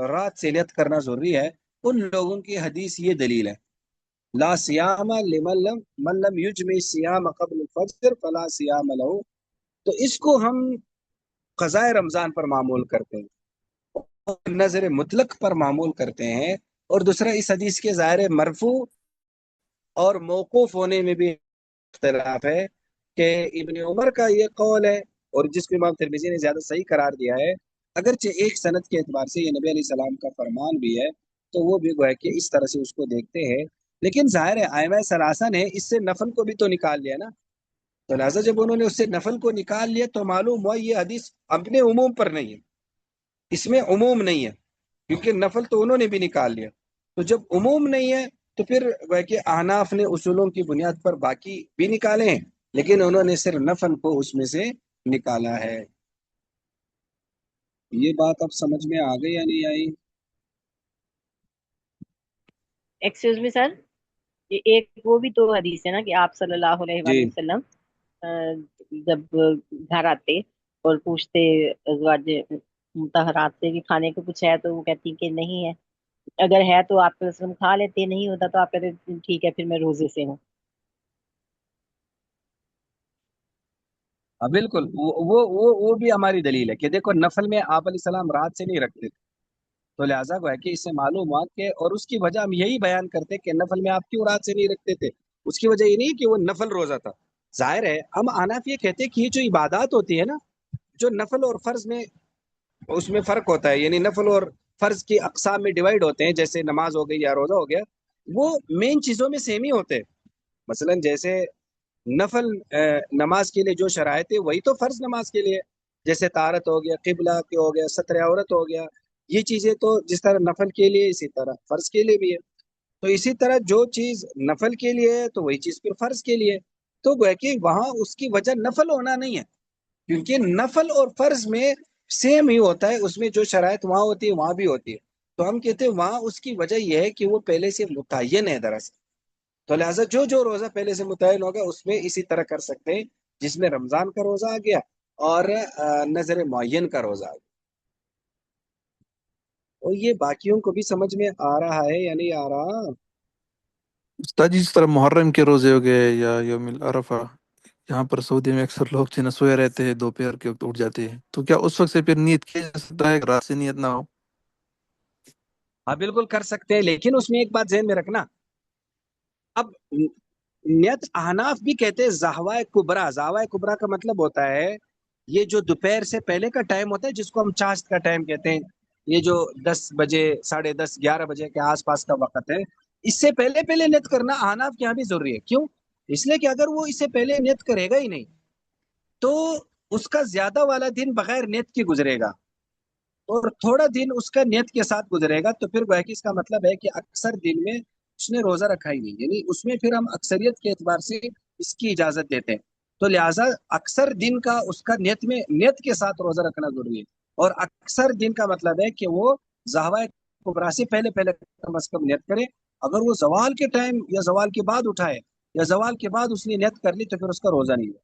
رات سے نیت کرنا ضروری ہے۔ ان لوگوں کی حدیث یہ دلیل ہے، لا صیام لمن لم یجمع صیام قبل الفجر فلا صیام له، تو اس کو ہم قضاء رمضان پر معمول کرتے ہیں، نظر مطلق پر معمول کرتے ہیں، اور دوسرا اس حدیث کے ظاہر مرفوع اور موقوف ہونے میں بھی اختلاف ہے کہ ابن عمر کا یہ قول ہے، اور جس کو امام ترمذی نے زیادہ صحیح قرار دیا ہے، اگرچہ ایک سند کے اعتبار سے یہ نبی علیہ السلام کا فرمان بھی ہے، تو وہ بھی گویا کہ اس طرح سے اس کو دیکھتے ہیں، لیکن ظاہر ہے ائمہ ثلاثہ نے اس سے نفل کو بھی تو نکال لیا نا، تو لہٰذا جب انہوں نے اس سے نفل کو نکال لیا تو معلوم ہوا یہ حدیث اپنے عموم پر نہیں ہے، اس میں عموم نہیں ہے، کیونکہ نفل تو انہوں نے بھی نکال لیا، تو جب عموم نہیں ہے تو پھر کہ احناف نے اصولوں کی بنیاد پر باقی بھی نکالے ہیں، لیکن انہوں نے صرف نفل کو اس میں سے نکالا ہے۔ یہ بات اب سمجھ میں آ گئی یا نہیں آئی؟ ایکسکیوز می سر، یہ ایک وہ بھی تو حدیث ہے نا کہ آپ صلی اللہ علیہ وآلہ جی وسلم جب گھر آتے اور پوچھتے ازواج مطہرات سے کہ کھانے کو کچھ ہے، تو وہ کہتی کہ نہیں ہے، اگر ہے تو آپ صلی اللہ علیہ وسلم کھا لیتے، نہیں ہوتا تو آپ کہتے ٹھیک ہے پھر میں روزے سے ہوں۔ ہاں بالکل، وہ بھی ہماری دلیل ہے کہ دیکھو نفل میں آپ علیہ السلام رات سے نہیں رکھتے تھے، تو لہٰذا گویا کہ اس سے معلوم ہوا کہ، اور اس کی وجہ ہم یہی بیان کرتے کہ نفل میں آپ کیوں رات سے نہیں رکھتے تھے، اس کی وجہ یہ نہیں کہ وہ نفل روزہ تھا۔ ظاہر ہے ہم احناف یہ کہتے کہ یہ جو عبادات ہوتی ہے نا، جو نفل اور فرض میں اس میں فرق ہوتا ہے، یعنی نفل اور فرض کی اقسام میں ڈیوائڈ ہوتے ہیں، جیسے نماز ہو گئی یا روزہ ہو گیا، وہ مین چیزوں میں سیم ہی ہوتے ہیں۔ مثلا جیسے نفل نماز کے لیے جو شرائط ہے وہی تو فرض نماز کے لیے، جیسے طہارت ہو گیا، قبلہ کے ہو گیا، ستر عورت ہو گیا، یہ چیزیں تو جس طرح نفل کے لیے اسی طرح فرض کے لیے بھی ہے، تو اسی طرح جو چیز نفل کے لیے ہے تو وہی چیز پھر فرض کے لیے، تو گویا کہ وہاں اس کی وجہ نفل ہونا نہیں ہے، کیونکہ نفل اور فرض میں سیم ہی ہوتا ہے، اس میں جو شرائط وہاں ہوتی ہے وہاں بھی ہوتی ہے، تو ہم کہتے ہیں وہاں اس کی وجہ یہ ہے کہ وہ پہلے سے متعین ہے دراصل، تو لہٰذا جو روزہ پہلے سے متعین ہوگا اس میں اسی طرح کر سکتے ہیں، جس میں رمضان کا روزہ آ گیا اور نظر معین کا روزہ آ گیا۔ اور یہ باقیوں کو بھی سمجھ میں آ رہا ہے یا نہیں آ رہا؟ استاد جی، جس طرح محرم کے روزے ہو گئے یا یوم العرفہ، یہاں پر سعودی میں اکثر لوگ جو ہے نا سوئے رہتے ہیں، دوپہر کے وقت اٹھ جاتے ہیں، تو کیا اس وقت سے پھر نیت کیا جا سکتا ہے کہ رات سے نیت نہ ہو؟ ہاں بالکل کر سکتے ہیں، لیکن اس میں ایک بات ذہن میں رکھنا، اب نیت احناف بھی کہتے ہیں زہوائے کبرا، زہوائے کبرا کا مطلب ہوتا ہے یہ جو دوپہر سے پہلے کا ٹائم ہوتا ہے، جس کو ہم چاشت کا ٹائم کہتے ہیں، یہ جو 10 بجے، 10:30، 11 بجے کے آس پاس کا وقت ہے، اس سے پہلے پہلے نیت کرنا احناف کے یہاں بھی ضروری ہے۔ کیوں؟ اس لیے کہ اگر وہ اس سے پہلے نیت کرے گا ہی نہیں تو اس کا زیادہ والا دن بغیر نیت کے گزرے گا، اور تھوڑا دن اس کا نیت کے ساتھ گزرے گا، تو پھر گویا کہ اس کا مطلب ہے کہ اکثر دن میں اس نے روزہ رکھا ہی نہیں، یعنی اس میں پھر ہم اکثریت کے اعتبار سے اس کی اجازت دیتے ہیں۔ تو لہٰذا اکثر دن کا اس کا نیت کے ساتھ روزہ رکھنا ضروری ہے، اور اکثر دن کا مطلب ہے کہ وہ زہوہ کبریٰ سے پہلے کم از کم نیت کرے۔ اگر وہ زوال کے ٹائم یا زوال کے بعد اٹھائے یا زوال کے بعد اس نے نیت کر لی تو پھر اس کا روزہ نہیں ہے،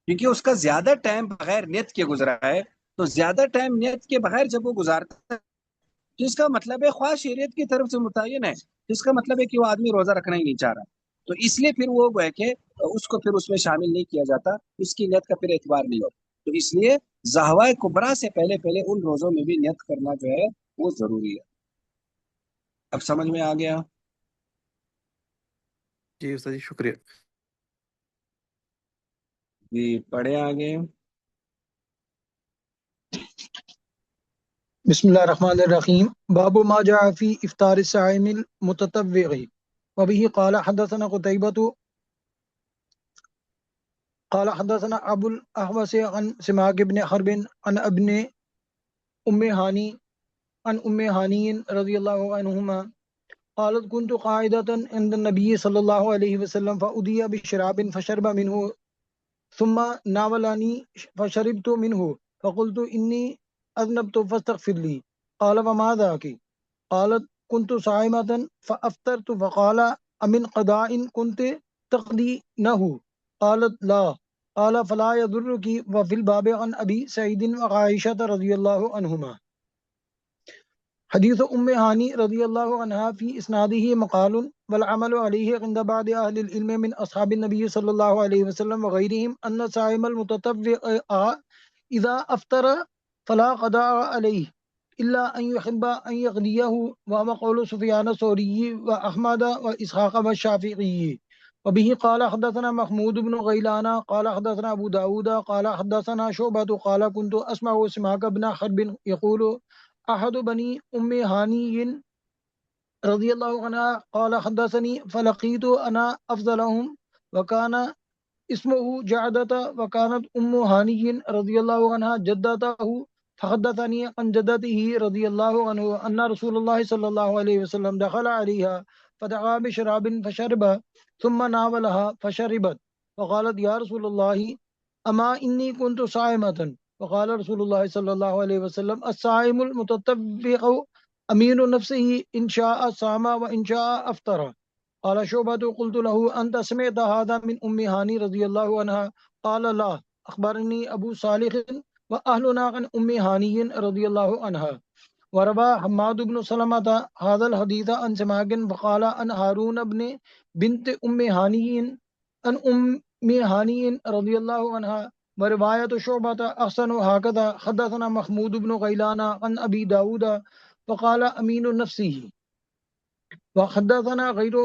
کیونکہ اس کا زیادہ ٹائم بغیر نیت کے گزرا ہے۔ تو زیادہ ٹائم نیت کے بغیر جب وہ گزارتا ہے تو اس کا مطلب ہے خواہ شریعت کی طرف سے متعین ہے، اس کا مطلب ہے کہ وہ آدمی روزہ رکھنا ہی نہیں چاہ رہا، تو اس لیے پھر وہ ہے کہ اس کو پھر اس میں شامل نہیں کیا جاتا، اس کی نیت کا پھر اعتبار نہیں ہوتا۔ تو اس لیے زہوہ کبریٰ سے پہلے ان روزوں میں بھی نیت کرنا جو ہے وہ ضروری ہے۔ اب سمجھ میں آ گیا؟ جی استاد جی شکریہ۔ جی پڑھے آگے۔ بسم اللہ الرحمن الرحیم۔ باب ما جاء فی افطار الصائم المتطوع وبه قال حدثنا قتيبة قال حدثنا ابو الاحوص عن سماك بن حرب عن ابن ام هاني عن ام هاني رضي الله عنهما قالت كنت قاعدة عند النبي صلى الله عليه وسلم فأدي بشراب فشرب منه ثم ناولني فشربت منه فقلت إني أذنبت فاستغفر لي قال وما ذاك قالت كنت صائمة فأفطرت فقال أمن قضاء كنت تقضينه قالت لا قال فلا يضرك وفي الباب عن أبي سعيد وعائشة رضي الله عنهما حدیث ام ہانی رضی اللہ عنہ فی اسنادہ مقال والعمل علیہ عند بعض اہل العلم من اصحاب النبی صلی اللہ علیہ وسلم وغیرہم ان صائم المتطوع اذا افطر فلا قضاء علیہ الا ان يحب ان يقضيه وهو قول سفیان الثوری واحمد واسحاق والشافعی وبه قال حدثنا محمود بن غیلان قال حدثنا ابو داود قال حدثنا شعبة قال كنت اسمع سماك بن حرب يقول احد بنی ام ہانی رضی اللہ عنہ قال حدثنی فلقیت انا افضلهم وکان اسمه جعدة وكانت ام ہانی رضی اللہ عنہ جدته فحدثني عن جدته رضی اللہ عنہ ان رسول اللہ صلی اللہ علیہ وسلم دخل علیها فدعا بشراب فشرب ثم ناولها فشربت وقالت یا رسول اللہ اما انی كنت صائمة وقال رسول الله صلى الله عليه وسلم الصائم المتطوع امين نفسه ان شاء صام وان شاء افطر قال شعبة قلت له انت سمعت هذا من ام هاني رضي الله عنها قال لا اخبرني ابو صالح واهلنا عن ام هاني رضي الله عنها وروى حماد بن سلمة هذا الحديث عن سماك وقال عن هارون بن بنت ام هاني عن ام هاني رضي الله عنها وروایت شعبۃ احسن هكذا حدثنا محمود بن غیلان عن ابی داود وقال امین نفسه وحدثنا غیر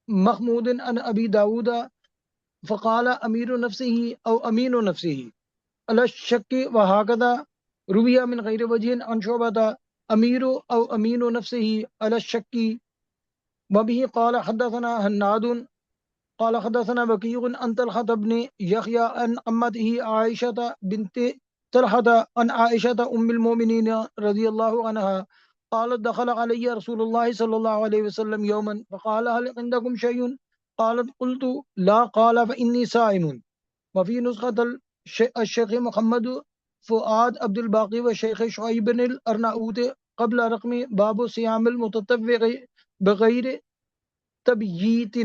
محمود عن ابی داود فقال امیر نفسه او امین نفسه على الشك وهكذا روی من غیر وجه عن شعبۃ امیر او امین نفسه على الشك وبه قال حدثنا هناد قال حدثنا وكيع عن طلحة بن يحيى عن عمته عائشة بنت طلحة عن عائشة أم المؤمنين رضي الله عنها قالت دخل علي رسول الله صلى الله عليه وسلم يوما فقال هل عندكم شيء قالت قلت لا قال فإني صائم وفي نسخة الشيخ محمد فؤاد عبد الباقي والشيخ شعيب بن الأرناؤوط قبل رقم باب صيام المتطوع بغير تبييت۔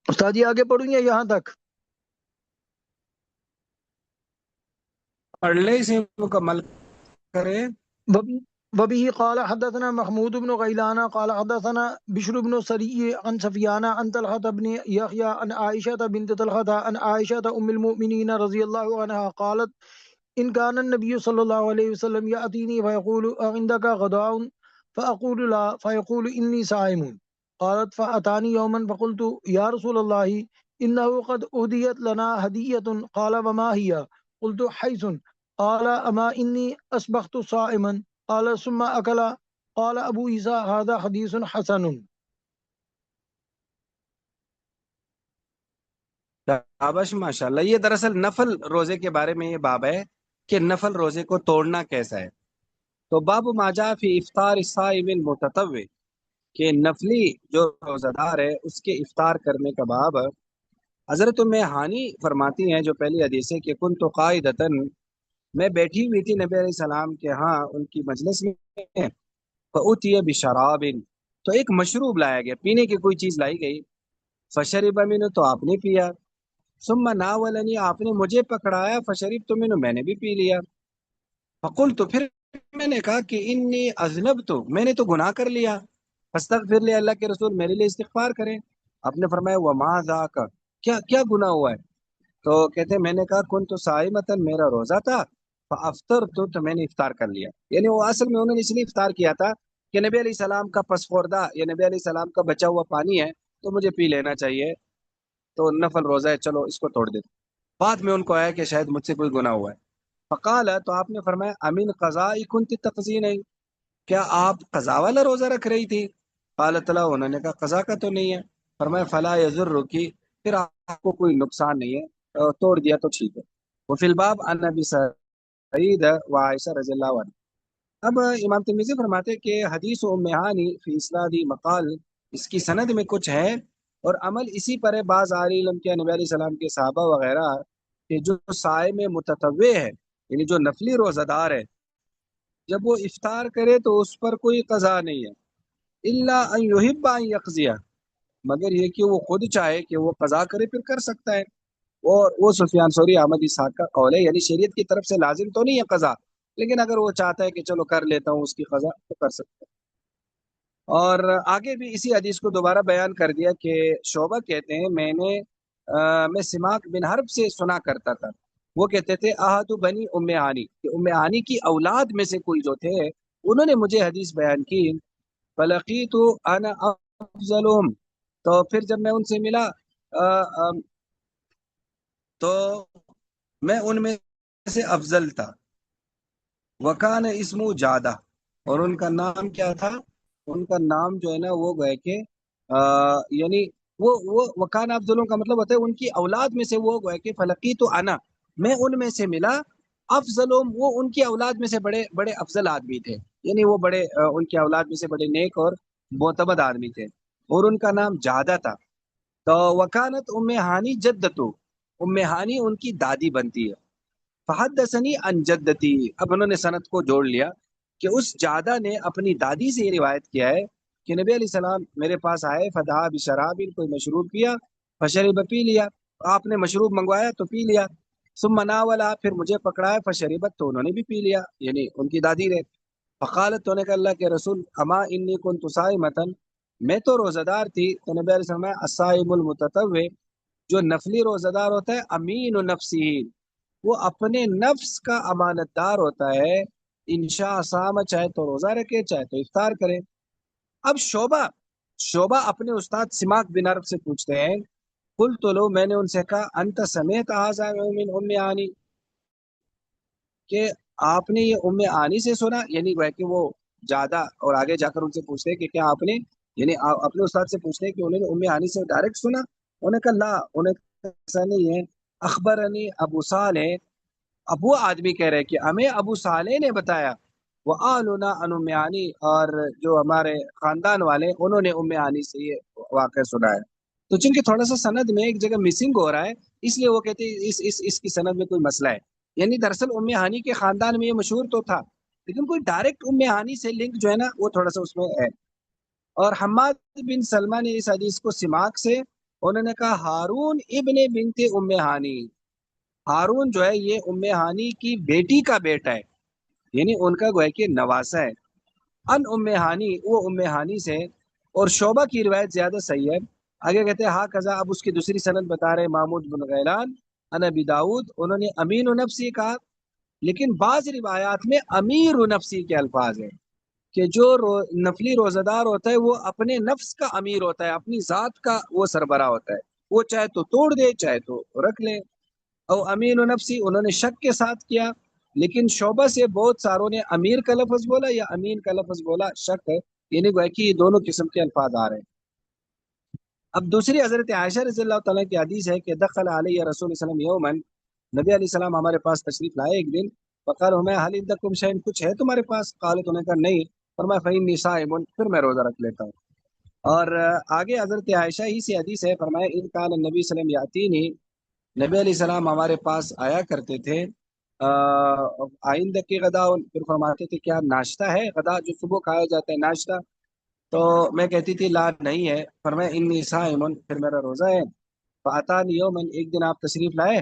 استاد جی آگے پڑھوں یا یہاں تک؟ پڑھ لے اسے مکمل کرے۔ وبه قال حدثنا محمود بن غيلان قال حدثنا بشر بن سري عن سفيان عن طلحة بن يحيى عن عائشة بنت طلحة عن عائشة أم المؤمنين رضي الله عنها قالت إن كان النبي صلى الله عليه وسلم يأتيني فيقول عندك غداء فأقول لا فيقول إني صائم قالت فأتاني يوما فقلت يا رسول الله إنه قد أهديت لنا هدية قال وما هي قلت حيث قال أما إني أصبحت صائما قال ثم أكل قال أبو عيسى هذا حديث حسن۔ شاباش ماشاءاللہ۔ یہ دراصل نفل روزے کے بارے میں یہ باب ہے کہ نفل روزے کو توڑنا کیسا ہے۔ تو باب ما جاء فی افطار الصائم المتطوع کہ نفلی جو روزہ دار ہے اس کے افطار کرنے کا باب حضرت ام ہانی فرماتی ہیں جو پہلی حدیث ہے کہ کن تو قائدتن، میں بیٹھی ہوئی تھی نبی علیہ السلام کے ہاں ان کی مجلس میں، فأتی بشراب، تو ایک مشروب لایا گیا، پینے کی کوئی چیز لائی گئی، فشرب منہ، تو آپ نے پیا، ثم ناولنی، آپ نے مجھے پکڑایا، فشربت منہ، میں نے بھی پی لیا، فقلت، تو پھر میں نے کہا کہ انی اذنبت، میں نے تو گناہ کر لیا، فاستغفر لي، اللہ کے رسول میرے لیے استغفار کریں۔ آپ نے فرمایا وما ذاک، کیا کیا گناہ ہوا ہے؟ تو کہتے ہیں میں نے کہا کن تو صائمتن، میرا روزہ تھا، فافطرت، تو میں نے افطار کر لیا، یعنی وہ اصل میں انہوں نے اس لیے افطار کیا تھا کہ نبی علیہ السلام کا پسخوردہ یا نبی علیہ السلام کا بچا ہوا پانی ہے تو مجھے پی لینا چاہیے، تو نفل روزہ ہے، چلو اس کو توڑ دیتے۔ بعد میں ان کو آیا کہ شاید مجھ سے کوئی گناہ ہوا ہے، فقال، تو آپ نے فرمایا امین قضاء کنت تقضین، کیا آپ قضا والا روزہ رکھ رہی تھی؟ قالت لا، انہوں نے کہا قضا کا تو نہیں ہے۔ فرمایا فلا یضرکی، پھر آپ کو کوئی نقصان نہیں ہے، توڑ دیا تو ٹھیک ہے۔ وفی الباب عن نبی سعید و عائشہ رضی اللہ عنہ۔ اب امام ترمذی فرماتے ہیں کہ حدیث ام ہانی فی اسنادی مقال، اس کی سند میں کچھ ہے اور عمل اسی پر ہے بعض اہل علم کے، نبی علیہ السلام کے صحابہ وغیرہ، کہ جو سائے میں متطوع ہے، یعنی جو نفلی روزہ دار ہے، جب وہ افطار کرے تو اس پر کوئی قضا نہیں ہے، الا ان یحب ان یقضیہ، مگر یہ کہ وہ خود چاہے کہ وہ قضا کرے پھر کر سکتا ہے، اور وہ سفیان ثوری احمد اسحاق کا قول ہے، یعنی شریعت کی طرف سے لازم تو نہیں ہے قضا، لیکن اگر وہ چاہتا ہے کہ چلو کر لیتا ہوں اس کی قضا، تو کر سکتا ہے۔ اور آگے بھی اسی حدیث کو دوبارہ بیان کر دیا کہ شعبہ کہتے ہیں میں سماک بن حرب سے سنا کرتا تھا، وہ کہتے تھے احد بنی ام ہانی، کہ ام ہانی کی اولاد میں سے کوئی جو تھے انہوں نے مجھے حدیث بیان کی، فلقیت انا افضلهم، تو پھر جب میں ان سے ملا تو میں ان میں سے افضل تھا، وکان اسمو جادہ، اور ان کا نام کیا تھا؟ ان کا نام جو ہے نا وہ گئے کہ یعنی وہ وکان افضلوں کا مطلب ہوتا ہے ان کی اولاد میں سے وہ گئے کہ فلقیت انا، میں ان میں سے ملا، افضلهم، وہ ان کی اولاد میں سے بڑے بڑے افضل آدمی تھے، یعنی وہ بڑے ان کی اولاد میں سے بڑے نیک اور معتبر آدمی تھے، اور ان کا نام جادہ تھا۔ تو وکانت ام ہانی جدتو، ام ہانی ان کی دادی بنتی ہے، فحدثنی عن جدتی، اب انہوں نے سند کو جوڑ لیا کہ اس جادہ نے اپنی دادی سے یہ روایت کیا ہے کہ نبی علیہ السلام میرے پاس آئے، فدعا بشراب، کوئی مشروب پیا، فشرب، پی لیا، آپ نے مشروب منگوایا تو پی لیا، ثم ناولا، پھر مجھے پکڑایا، فشربت، تو انہوں نے بھی پی لیا، یعنی ان کی دادی نے، فقالت، تو نے کہا اللہ کے رسول اما انی کنت صائمۃ، میں تو روزہ دار تھی، تو نبی علیہ السلام الصائم المتطوع، جو نفلی روزہ دار ہوتا ہے، امین نفسی، وہ اپنے نفس کا امانت دار ہوتا ہے، انشاء صام، چاہے تو روزہ رکھے چاہے تو افطار کرے۔ اب شعبہ اپنے استاد سماک بن حرب سے پوچھتے ہیں، قلت لو، میں نے ان سے کہا، انت سمیت ھذا من ام ہانی، کہ آپ نے یہ ام ہانی سے سنا، یعنی وہ کہ وہ زیادہ، اور آگے جا کر ان سے پوچھتے ہیں کہ کیا آپ نے، یعنی اپنے استاد سے پوچھتے ہیں کہ انہوں نے ام ہانی سے ڈائریکٹ سنا، انہوں نے کہا لا، انہیں ایسا نہیں ہے، اخبرنی ابو صالح، اب وہ آدمی کہہ رہے کہ ہمیں ابو صالح نے بتایا، وہ آلنا ان ام ہانی، اور جو ہمارے خاندان والے انہوں نے ام ہانی سے یہ واقعہ سنا ہے۔ تو چونکہ تھوڑا سا سند میں ایک جگہ مسنگ ہو رہا ہے، اس لیے وہ کہتے ہیں اس کی سند میں کوئی مسئلہ ہے، یعنی دراصل ام ہانی کے خاندان میں یہ مشہور تو تھا، لیکن کوئی ڈائریکٹ ام ہانی سے لنک جو ہے نا وہ تھوڑا سا اس میں ہے۔ اور حماد بن سلمہ نے اس حدیث کو سماک سے، انہوں نے کہا ہارون ابن بنت ام ہانی، ہارون جو ہے یہ ام ہانی کی بیٹی کا بیٹا ہے، یعنی ان کا گویا کہ نواسا ہے، ان ام ہانی، وہ ام ہانی سے، اور شعبہ کی روایت زیادہ صحیح ہے۔ آگے کہتے ہیں ہاں قضا، اب اس کی دوسری سند بتا رہے محمود بن غیلان ان ابی داؤد، انہوں نے امین نفسی کہا، لیکن بعض روایات میں امیر نفسی کے الفاظ ہیں کہ جو نفلی روزہ دار ہوتا ہے وہ اپنے نفس کا امیر ہوتا ہے، اپنی ذات کا وہ سربراہ ہوتا ہے، وہ چاہے تو توڑ دے چاہے تو رکھ لے۔ او امین و نفسی، انہوں نے شک کے ساتھ کیا، لیکن شعبہ سے بہت ساروں نے امیر کا لفظ بولا یا امین کا لفظ بولا، شک ہے، یعنی گویا کہ دونوں قسم کے الفاظ آ رہے ہیں۔ اب دوسری حضرت عائشہ رضی اللہ تعالیٰ کی حدیث ہے کہ دخل علیہ رسول اللہ صلی اللہ علیہ وسلم یومن، نبی علیہ السلام ہمارے پاس تشریف لائے ایک دن، فقال ہمیں حل عندکم شیء، کچھ ہے تمہارے پاس؟ قالت، انہوں نے کہا نہیں، فرمایا فإنی صائم، پھر میں روزہ رکھ لیتا ہوں۔ اور آگے حضرت عائشہ ہی سے حدیث ہے، فرمایا ان کان النبی صلی اللہ علیہ وسلم یاتینی، نبی علیہ السلام ہمارے پاس آیا کرتے تھے آئندہ کی غدا، پھر فرماتے تھے کیا ناشتہ ہے؟ غدا جو صبح کھایا جاتا ہے ناشتہ، تو میں کہتی تھی لا نہیں ہے، فرمایا انی صائم، پھر میرا روزہ ہے، فاتانی یوما، ایک دن آپ تشریف لائے،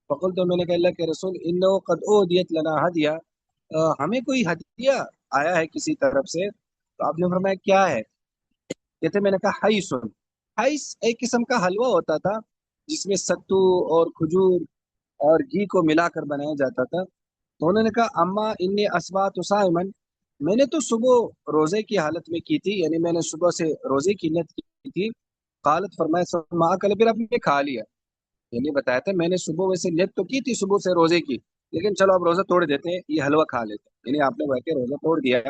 فقلت، تو میں نے کہا اللہ کے رسول انه قد اودیت لنا ہدیہ، ہمیں کوئی ہدیہ آیا ہے کسی طرف سے، تو آپ نے فرمایا کیا ہے؟ کہتے میں نے کہا حیسن، حیس ایک قسم کا حلوہ ہوتا تھا جس میں ستو اور کھجور اور گھی کو ملا کر بنایا جاتا تھا، تو انہوں نے کہا اما انی اصبحت صائما، میں نے تو صبح روزے کی حالت میں کی تھی، یعنی میں نے صبح سے روزے کی نیت کی تھی، قالت فرمایا ثم اکل، پھر آپ نے کھا لیا، یعنی بتایا تھا میں نے صبح ویسے نیت تو کی تھی صبح سے روزے کی، لیکن چلو آپ روزہ توڑ دیتے ہیں، یہ حلوہ کھا لیتے ہیں، یعنی آپ نے وہ کہ روزہ توڑ دیا۔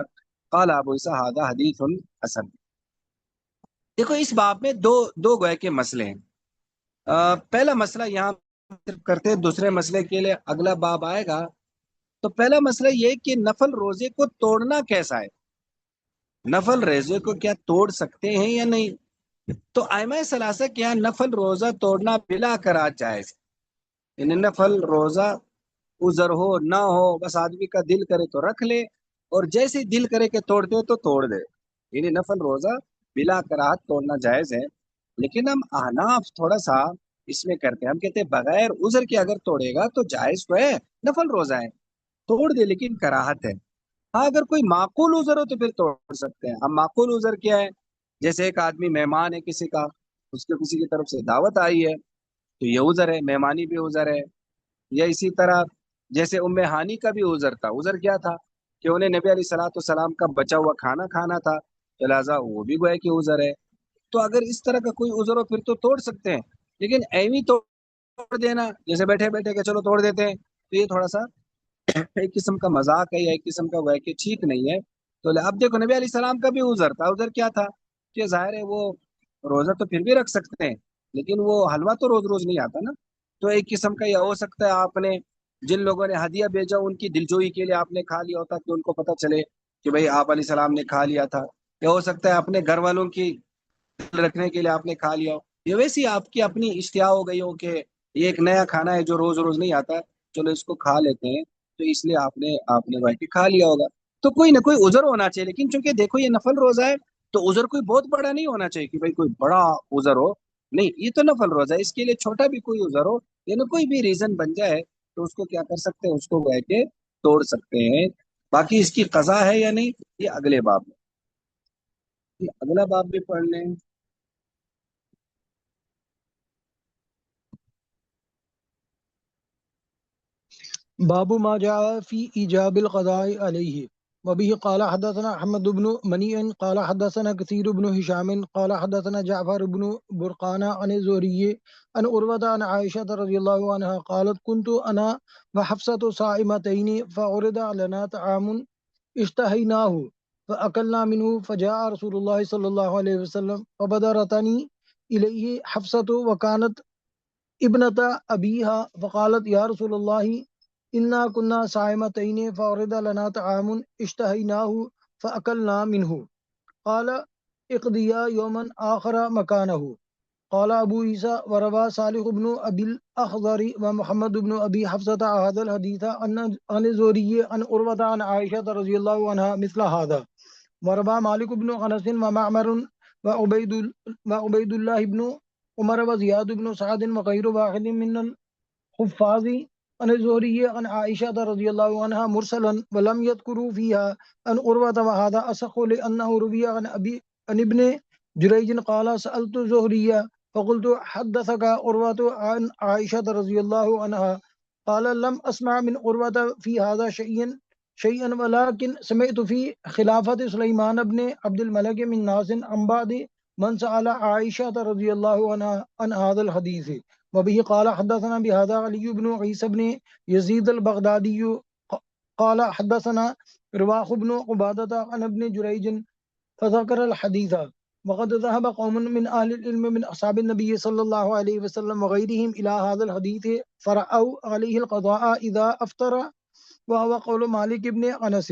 قال ابو عیسیٰ ھذا حدیث حسن۔ دیکھو اس باب میں دو گوئے کے مسئلے ہیں، پہلا مسئلہ یہاں صرف کرتے ہیں، دوسرے مسئلے کے لیے اگلا باب آئے گا۔ تو پہلا مسئلہ یہ کہ نفل روزے کو توڑنا کیسا ہے، نفل روزے کو کیا توڑ سکتے ہیں یا نہیں؟ تو ائمہ ثلاثہ کے یہاں نفل روزہ توڑنا بلا کراہت جائز، یعنی نفل روزہ عذر ہو نہ ہو، بس آدمی کا دل کرے تو رکھ لے، اور جیسے ہی دل کرے کہ توڑ دے تو توڑ دے، یعنی نفل روزہ بلا کراہت توڑنا جائز ہے۔ لیکن ہم احناف تھوڑا سا اس میں کرتے ہیں، ہم کہتے ہیں بغیر عذر کے اگر توڑے گا تو جائز تو ہے، نفل روزہ ہے، توڑ دے، لیکن کراہت ہے۔ ہاں اگر کوئی معقول عذر ہو تو پھر توڑ سکتے ہیں۔ اب معقول عذر کیا ہے؟ جیسے ایک آدمی مہمان ہے کسی کا، اس کے کسی کی طرف سے دعوت آئی ہے تو یہ عذر ہے، مہمانی بھی عذر ہے۔ یا اسی طرح جیسے ام ہانی کا بھی عذر تھا، عذر کیا تھا کہ انہیں نبی علیہ الصلوۃ والسلام کا بچا ہوا کھانا کھانا تھا، لہٰذا وہ بھی گویا کہ عذر ہے۔ تو اگر اس طرح کا کوئی عذر ہو پھر تو توڑ سکتے ہیں، لیکن ایویں توڑ دینا جیسے بیٹھے بیٹھے کہ چلو توڑ دیتے ہیں، تو یہ تھوڑا سا ایک قسم کا مذاق ہے یا ایک قسم کا وہ ہے کہ ٹھیک نہیں ہے۔ تو اب دیکھو نبی علیہ السلام کا بھی عذر تھا، عذر کیا تھا کہ ظاہر ہے وہ روزہ تو پھر بھی رکھ سکتے ہیں، لیکن وہ حلوہ تو روز روز نہیں آتا نا، تو ایک قسم کا یہ ہو سکتا ہے آپ نے جن لوگوں نے ہدیہ بھیجا ان کی دلجوئی کے لیے آپ نے کھا لیا ہوتا کہ ان کو پتہ چلے کہ بھئی آپ علیہ السلام نے کھا لیا تھا، یا ہو سکتا ہے اپنے گھر والوں کی رکھنے کے لیے آپ نے کھا لیا ہو، یہ ویسی آپ کی اپنی اشتہا ہو گئی ہو کہ یہ ایک نیا کھانا ہے جو روز روز نہیں آتا، چلو اس کو کھا لیتے ہیں، تو اس لیے آپ نے بھائی کھا لیا ہوگا، تو کوئی نہ کوئی عذر ہونا چاہیے۔ لیکن چونکہ دیکھو یہ نفل روزہ ہے تو عذر کوئی بہت بڑا نہیں ہونا چاہیے کہ بھائی کوئی بڑا عذر ہو، نہیں، یہ تو نفل روزہ ہے، اس کے لیے چھوٹا بھی کوئی عذر ہو، یعنی کوئی بھی ریزن بن جائے تو اس کو کیا کر سکتے ہیں، اس کو بہ کے توڑ سکتے ہیں۔ باقی اس کی قضا ہے یا نہیں یہ اگلے باب میں، یہ اگلا باب بھی پڑھ لیں۔ باب ما جاء في إيجاب القضاء عليه. وبه قال حدثنا أحمد بن منيع قال حدثنا كثير بن هشام قال حدثنا جعفر بن برقان عن الزهري عن عروة عن عائشة رضي الله عنها قالت كنت أنا وحفصة صائمتين فعرض لنا طعام اشتهيناه فأكلنا منه فجاء رسول الله صلى الله عليه وسلم فبدرتني إليه حفصة وكانت ابنة أبيها فقالت يا رسول الله إنا كنا صائمتين فعرض لنا طعام اشتهيناه فأكلنا منه قال اقضيا يوما آخر مكانه. قال أبو عيسى وروى صالح بن أبي الأخضر ومحمد بن أبي حفصة هذا الحديث عن الزهري عن عروة عن عائشة رضي الله عنها مثل هذا. وروى مالك بن أنس ومعمر وعبيد الله بن عمر وزياد بن سعد وغير واحد من الحفاظ عن الزهري عن عائشة رضي الله عنها مرسلا ولم يذكروا فيها عن عروة وهذا أصح لأنه روي عن ابن جريج قال سألت الزهري فقلت حدثك عروة عن عائشة رضي الله عنها قال لم أسمع من عروة في هذا شيئا ولكن سمعت في خلافة سليمان بن عبد الملك من ناس عن بعد من سأل عائشة رضي الله عنها عن هذا الحديث. وبه قال حدثنا بهذا علي بن عيسى بن يزيد البغدادي قال حدثنا رواح بن عبادة عن ابن جريج فذكر الحديث. وقد ذهب قوم من أهل العلم من أصحاب النبي صلى الله عليه وسلم وغيرهم إلى هذا الحديث فرأوا عليه القضاء إذا أفطر وهو قول مالك بن أنس.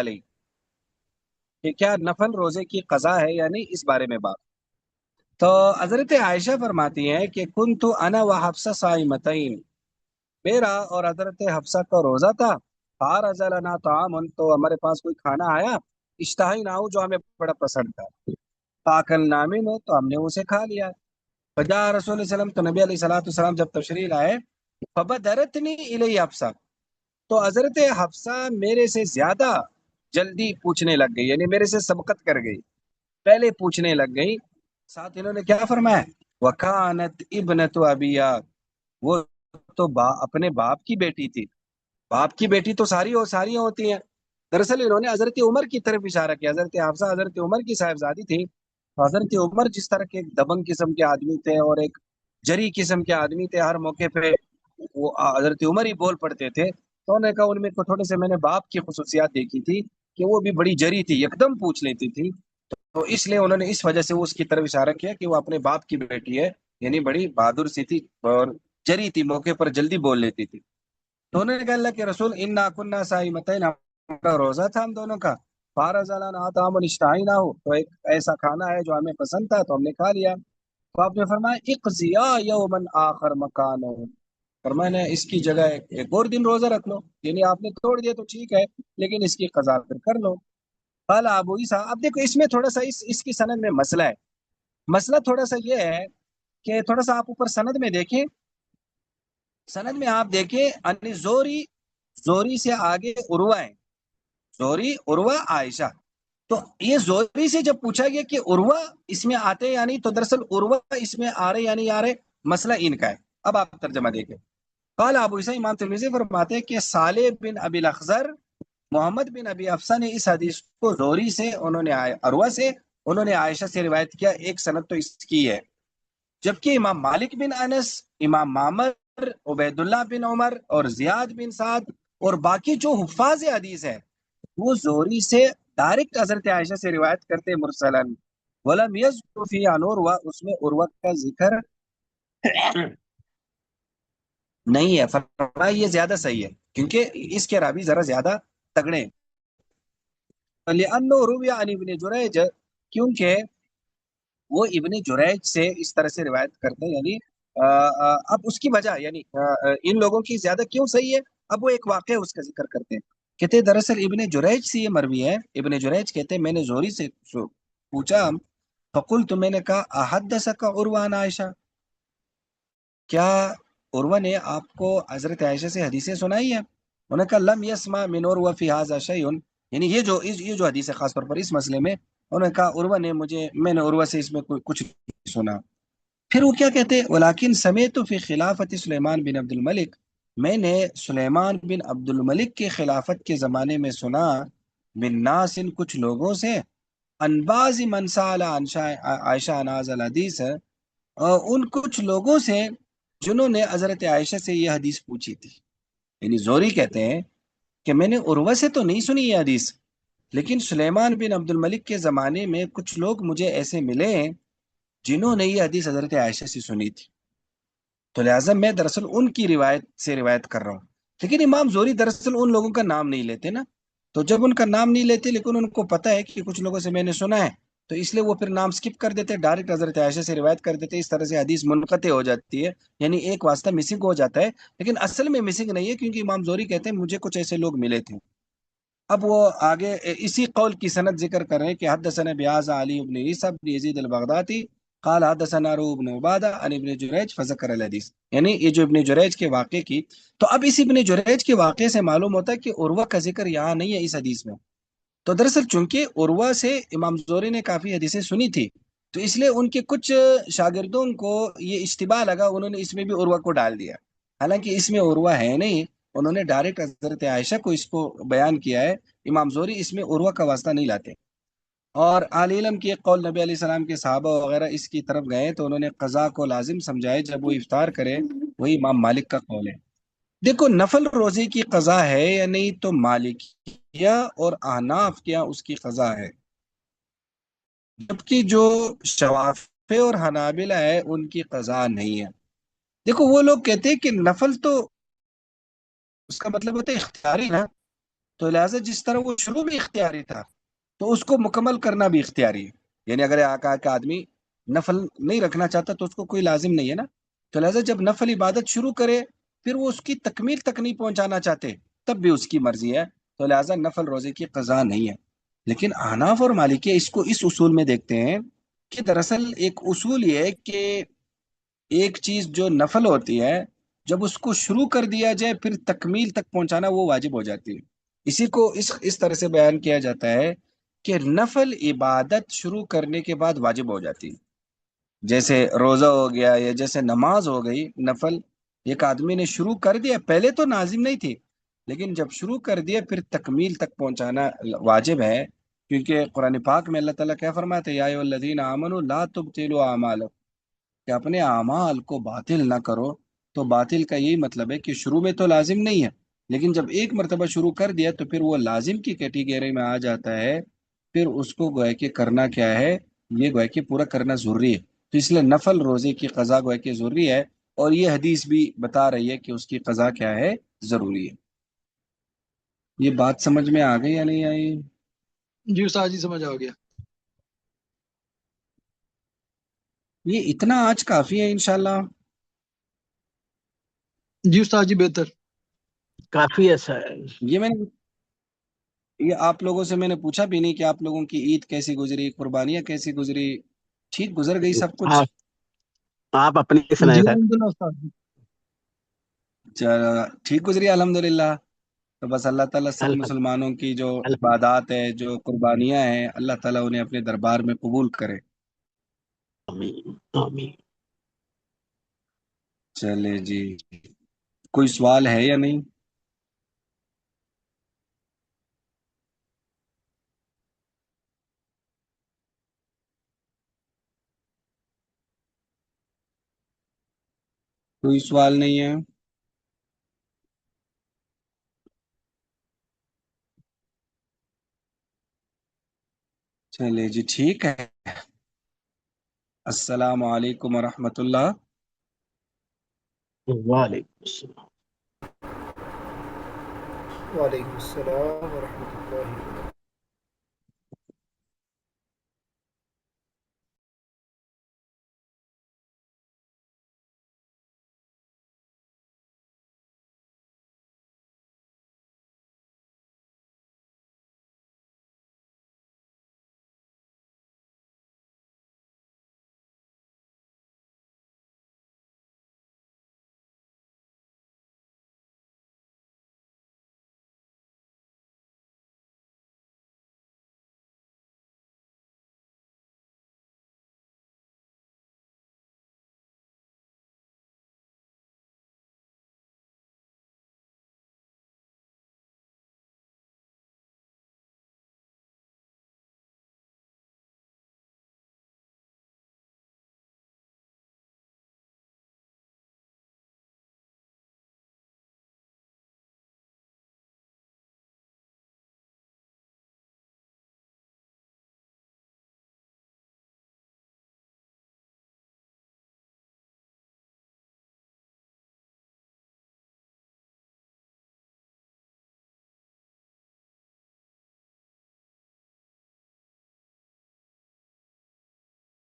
علی کہ کیا نفل روزے کی قضا ہے یا نہیں، اس بارے میں بات۔ تو حضرت عائشہ فرماتی ہیں کہ کنت انا و حفصہ صائمتین، میرا اور حضرت حفصہ کا روزہ تھا، فارز لنا طعام، تو ہمارے پاس کوئی کھانا آیا، اشتہی نہ جو ہمیں بڑا پسند تھا، فاکل نامن ہو تو ہم نے اسے کھا لیا، فجاء رسول اللہ علیہ وسلم، تو نبی علیہ الصلوۃ والسلام جب تشریف لائے، فبدرتنی الی حفصہ، تو حضرت حفصہ میرے سے زیادہ جلدی پوچھنے لگ گئی، یعنی میرے سے سبقت کر گئی، پہلے پوچھنے لگ گئی۔ ساتھ انہوں نے کیا فرمایا، وکانت ابنت ابیا، وہ تو اپنے باپ کی بیٹی تھی، باپ کی بیٹی تو ساری ہوتی ہیں۔ دراصل انہوں نے حضرت عمر کی طرف اشارہ کیا، حضرت حفصہ حضرت عمر کی صاحبزادی تھی، تو حضرت عمر جس طرح کے ایک دبنگ قسم کے آدمی تھے اور ایک جری قسم کے آدمی تھے، ہر موقع پہ وہ حضرت عمر ہی بول پڑتے تھے، تو انہوں نے کہا ان میں تھوڑے سے میں نے باپ کی خصوصیات دیکھی تھی کہ وہ بھی بڑی جری تھی، یکدم پوچھ لیتی تھی، تو اس لیے انہوں نے اس وجہ سے وہ اس کی طرف اشارہ کیا کہ وہ اپنے باپ کی بیٹی ہے، یعنی بڑی بہادر سی تھی اور جری تھی، موقع پر جلدی بول لیتی تھی۔ تو انہوں نے کہا اللہ کے رسول انا کننا صائمتین، ہم کا روزہ تھا ہم دونوں کا، فارز لنا طعام اشتہینا ہو، تو ایک ایسا کھانا ہے جو ہمیں پسند تھا تو ہم نے کھا لیا، تو آپ نے فرمایا اقضیا یوما آخر مکانہ، فرمایا نے اس کی جگہ ایک اور دن روزہ رکھ لو، یعنی آپ نے توڑ دیا تو ٹھیک ہے لیکن اس کی قضا پھر کر لو۔ قال ابو عیسیٰ، اب دیکھو اس میں تھوڑا سا اس کی سند میں مسئلہ ہے، مسئلہ تھوڑا سا یہ ہے کہ تھوڑا سا آپ اوپر سند میں دیکھیں، سند میں آپ دیکھیں ان زوری سے آگے عروہ ہے، زوری عروہ عائشہ، تو یہ زوری سے جب پوچھا گیا کہ عروہ اس میں آتے یا نہیں، تو دراصل عروہ اس میں آ رہے یا نہیں آ رہے، مسئلہ ان کا ہے۔ اب آپ ترجمہ دیکھیں، قال ابو عیسیٰ، امام ترمذی فرماتے ہیں کہ صالح بن ابی الاخضر، محمد بن ابی افسہ نے اس حدیث کو زوری سے، انہوں نے عروہ سے، انہوں نے عائشہ سے روایت کیا، ایک سند تو اس کی ہے، جبکہ امام مالک بن انس، امام معمر، عبید اللہ بن عمر اور زیاد بن سعد اور باقی جو حفاظ حدیث ہے وہ زہری سے ڈائریکٹ حضرت عائشہ سے روایت کرتے مرسلن، ولم یذکر فی عن عروہ، اس میں عروہ کا ذکر نہیں ہے، فرمایا یہ زیادہ صحیح ہے کیونکہ اس کے راوی ذرا زیادہ تگڑے ہیں، لأنه روی عن ابن جریج، کیونکہ وہ ابن جریج سے اس طرح سے روایت کرتے ہیں، یعنی اب اس کی وجہ یعنی ان لوگوں کی زیادہ کیوں صحیح ہے، اب وہ ایک واقعہ اس کا ذکر کرتے ہیں، کہتے ہیں دراصل ابن جریج سے یہ مروی ہے، ابن جریج کہتے ہیں میں نے زہری سے پوچھا، فقلت، میں نے کہا احدثک عروہ عن عائشہ، کیا عروہ نے آپ کو حضرت عائشہ سے حدیثیں سنائی ہیں؟ انہوں نے کہا لم یسمع من عروہ فی ھذا شیء، یعنی یہ جو حدیث ہے خاص طور پر اس مسئلے میں، انہوں نے کہا عروہ نے میں نے عروہ سے اس میں کچھ نہیں سنا۔ پھر وہ کیا کہتے ہیں، ولیکن سمیت فی خلافت سلیمان بن عبد الملک، میں نے سلیمان بن عبد الملک کے خلافت کے زمانے میں سنا، من ناس، کچھ لوگوں سے، ان بعض من سأل عن عائشہ عن ھذا الحدیث، ان کچھ لوگوں سے جنہوں نے حضرت عائشہ سے یہ حدیث پوچھی تھی، یعنی زہری کہتے ہیں کہ میں نے عروہ سے تو نہیں سنی یہ حدیث، لیکن سلیمان بن عبد الملک کے زمانے میں کچھ لوگ مجھے ایسے ملے ہیں جنہوں نے یہ حدیث حضرت عائشہ سے سنی تھی، تو لہٰذا میں دراصل ان کی روایت سے روایت کر رہا ہوں، لیکن امام زہری دراصل ان لوگوں کا نام نہیں لیتے نا، تو جب ان کا نام نہیں لیتے لیکن ان کو پتہ ہے کہ کچھ لوگوں سے میں نے سنا ہے، تو اس لیے وہ پھر نام سکپ کر دیتے، ڈائریکٹ حضرت عائشہ سے روایت کر دیتے، اس طرح سے حدیث منقطع ہو جاتی ہے، یعنی ایک واسطہ مسنگ ہو جاتا ہے، لیکن اصل میں مسنگ نہیں ہے، کیونکہ امام زہری کہتے ہیں مجھے کچھ ایسے لوگ ملے تھے۔ اب وہ آگے اسی قول کی سند ذکر کر رہے ہیں کہ حدثنا بهذا علی بن عیسیٰ بن یزید البغدادی قال حدثنا روح بن عبادہ عن ابن جریج فذکر الحدیث، یعنی یہ جو ابن جریج کے واقعے کی، تو اب اس ابن جریج کے واقعے سے معلوم ہوتا ہے کہ عروہ کا ذکر یہاں نہیں ہے اس حدیث میں، تو دراصل چونکہ عروہ سے امام زہری نے کافی حدیثیں سنی تھی، تو اس لیے ان کے کچھ شاگردوں کو یہ اشتباہ لگا، انہوں نے اس میں بھی عروہ کو ڈال دیا، حالانکہ اس میں عروہ ہے نہیں، انہوں نے ڈائریکٹ حضرت عائشہ کو اس کو بیان کیا ہے، امام زہری اس میں عروہ کا واسطہ نہیں لاتے۔ اور اہل علم کی ایک قول، نبی علیہ السلام کے صحابہ وغیرہ اس کی طرف گئے تو انہوں نے قضا کو لازم سمجھائے جب وہ افطار کرے، وہی امام مالک کا قول ہے۔ دیکھو نفل روزے کی قضا ہے یا نہیں، تو مالکیہ اور احناف کیا اس کی قضا ہے، جبکہ جو شوافی اور حنابلہ ہے ان کی قضا نہیں ہے۔ دیکھو وہ لوگ کہتے ہیں کہ نفل تو اس کا مطلب ہوتا ہے اختیاری نا. تو لہٰذا جس طرح وہ شروع میں اختیاری تھا تو اس کو مکمل کرنا بھی اختیاری ہے. یعنی اگر آدمی نفل نہیں رکھنا چاہتا تو اس کو کوئی لازم نہیں ہے نا. تو لہٰذا جب نفل عبادت شروع کرے پھر وہ اس کی تکمیل تک نہیں پہنچانا چاہتے تب بھی اس کی مرضی ہے. تو لہٰذا نفل روزے کی قضا نہیں ہے. لیکن احناف اور مالکیہ اس کو اس اصول میں دیکھتے ہیں کہ دراصل ایک اصول یہ ہے کہ ایک چیز جو نفل ہوتی ہے جب اس کو شروع کر دیا جائے پھر تکمیل تک پہنچانا وہ واجب ہو جاتی ہے. اسی کو اس طرح سے بیان کیا جاتا ہے کہ نفل عبادت شروع کرنے کے بعد واجب ہو جاتی ہے. جیسے روزہ ہو گیا یا جیسے نماز ہو گئی نفل، ایک آدمی نے شروع کر دیا، پہلے تو لازم نہیں تھی لیکن جب شروع کر دیا پھر تکمیل تک پہنچانا واجب ہے. کیونکہ قرآن پاک میں اللہ تعالیٰ کیا فرماتے ہیں، یا ایھا الذین آمنوا لا تبطلوا اعمالکم، کہ اپنے اعمال کو باطل نہ کرو. تو باطل کا یہی مطلب ہے کہ شروع میں تو لازم نہیں ہے لیکن جب ایک مرتبہ شروع کر دیا تو پھر وہ لازم کی کیٹیگری میں آ جاتا ہے. پھر اس کو گویا کہ کرنا کیا ہے، یہ گویا کہ پورا کرنا ضروری ہے. تو اس لیے نفل روزے کی قضا گویا کہ ضروری ہے، اور یہ حدیث بھی بتا رہی ہے کہ اس کی قضا کیا ہے، ضروری ہے. یہ بات سمجھ میں آ گئی یا نہیں آئی؟ جی استاد جی سمجھ آ گیا. یہ اتنا آج کافی ہے انشاءاللہ. جی استاد جی بہتر. کافی ہے سر. یہ آپ لوگوں سے میں نے پوچھا بھی نہیں کہ آپ لوگوں کی عید کیسی گزری، قربانیاں کیسی گزری. ٹھیک گزر گئی سب کچھ؟ آپ اپنی جی سنائیں سر. الحمدللہ استاد جی. چلو ٹھیک گزری الحمدللہ. تو بس اللہ تعالیٰ سب مسلمانوں کی جو عبادات ہے، جو قربانیاں ہیں، اللہ تعالیٰ انہیں اپنے دربار میں قبول کرے. آمین آمین. چلے جی، کوئی سوال ہے یا نہیں؟ کوئی سوال نہیں ہے؟ چلے جی ٹھیک ہے. السلام علیکم ورحمۃ اللہ. وعلیکم السلام. وعلیکم السلام ورحمۃ اللہ وبرکاتہ.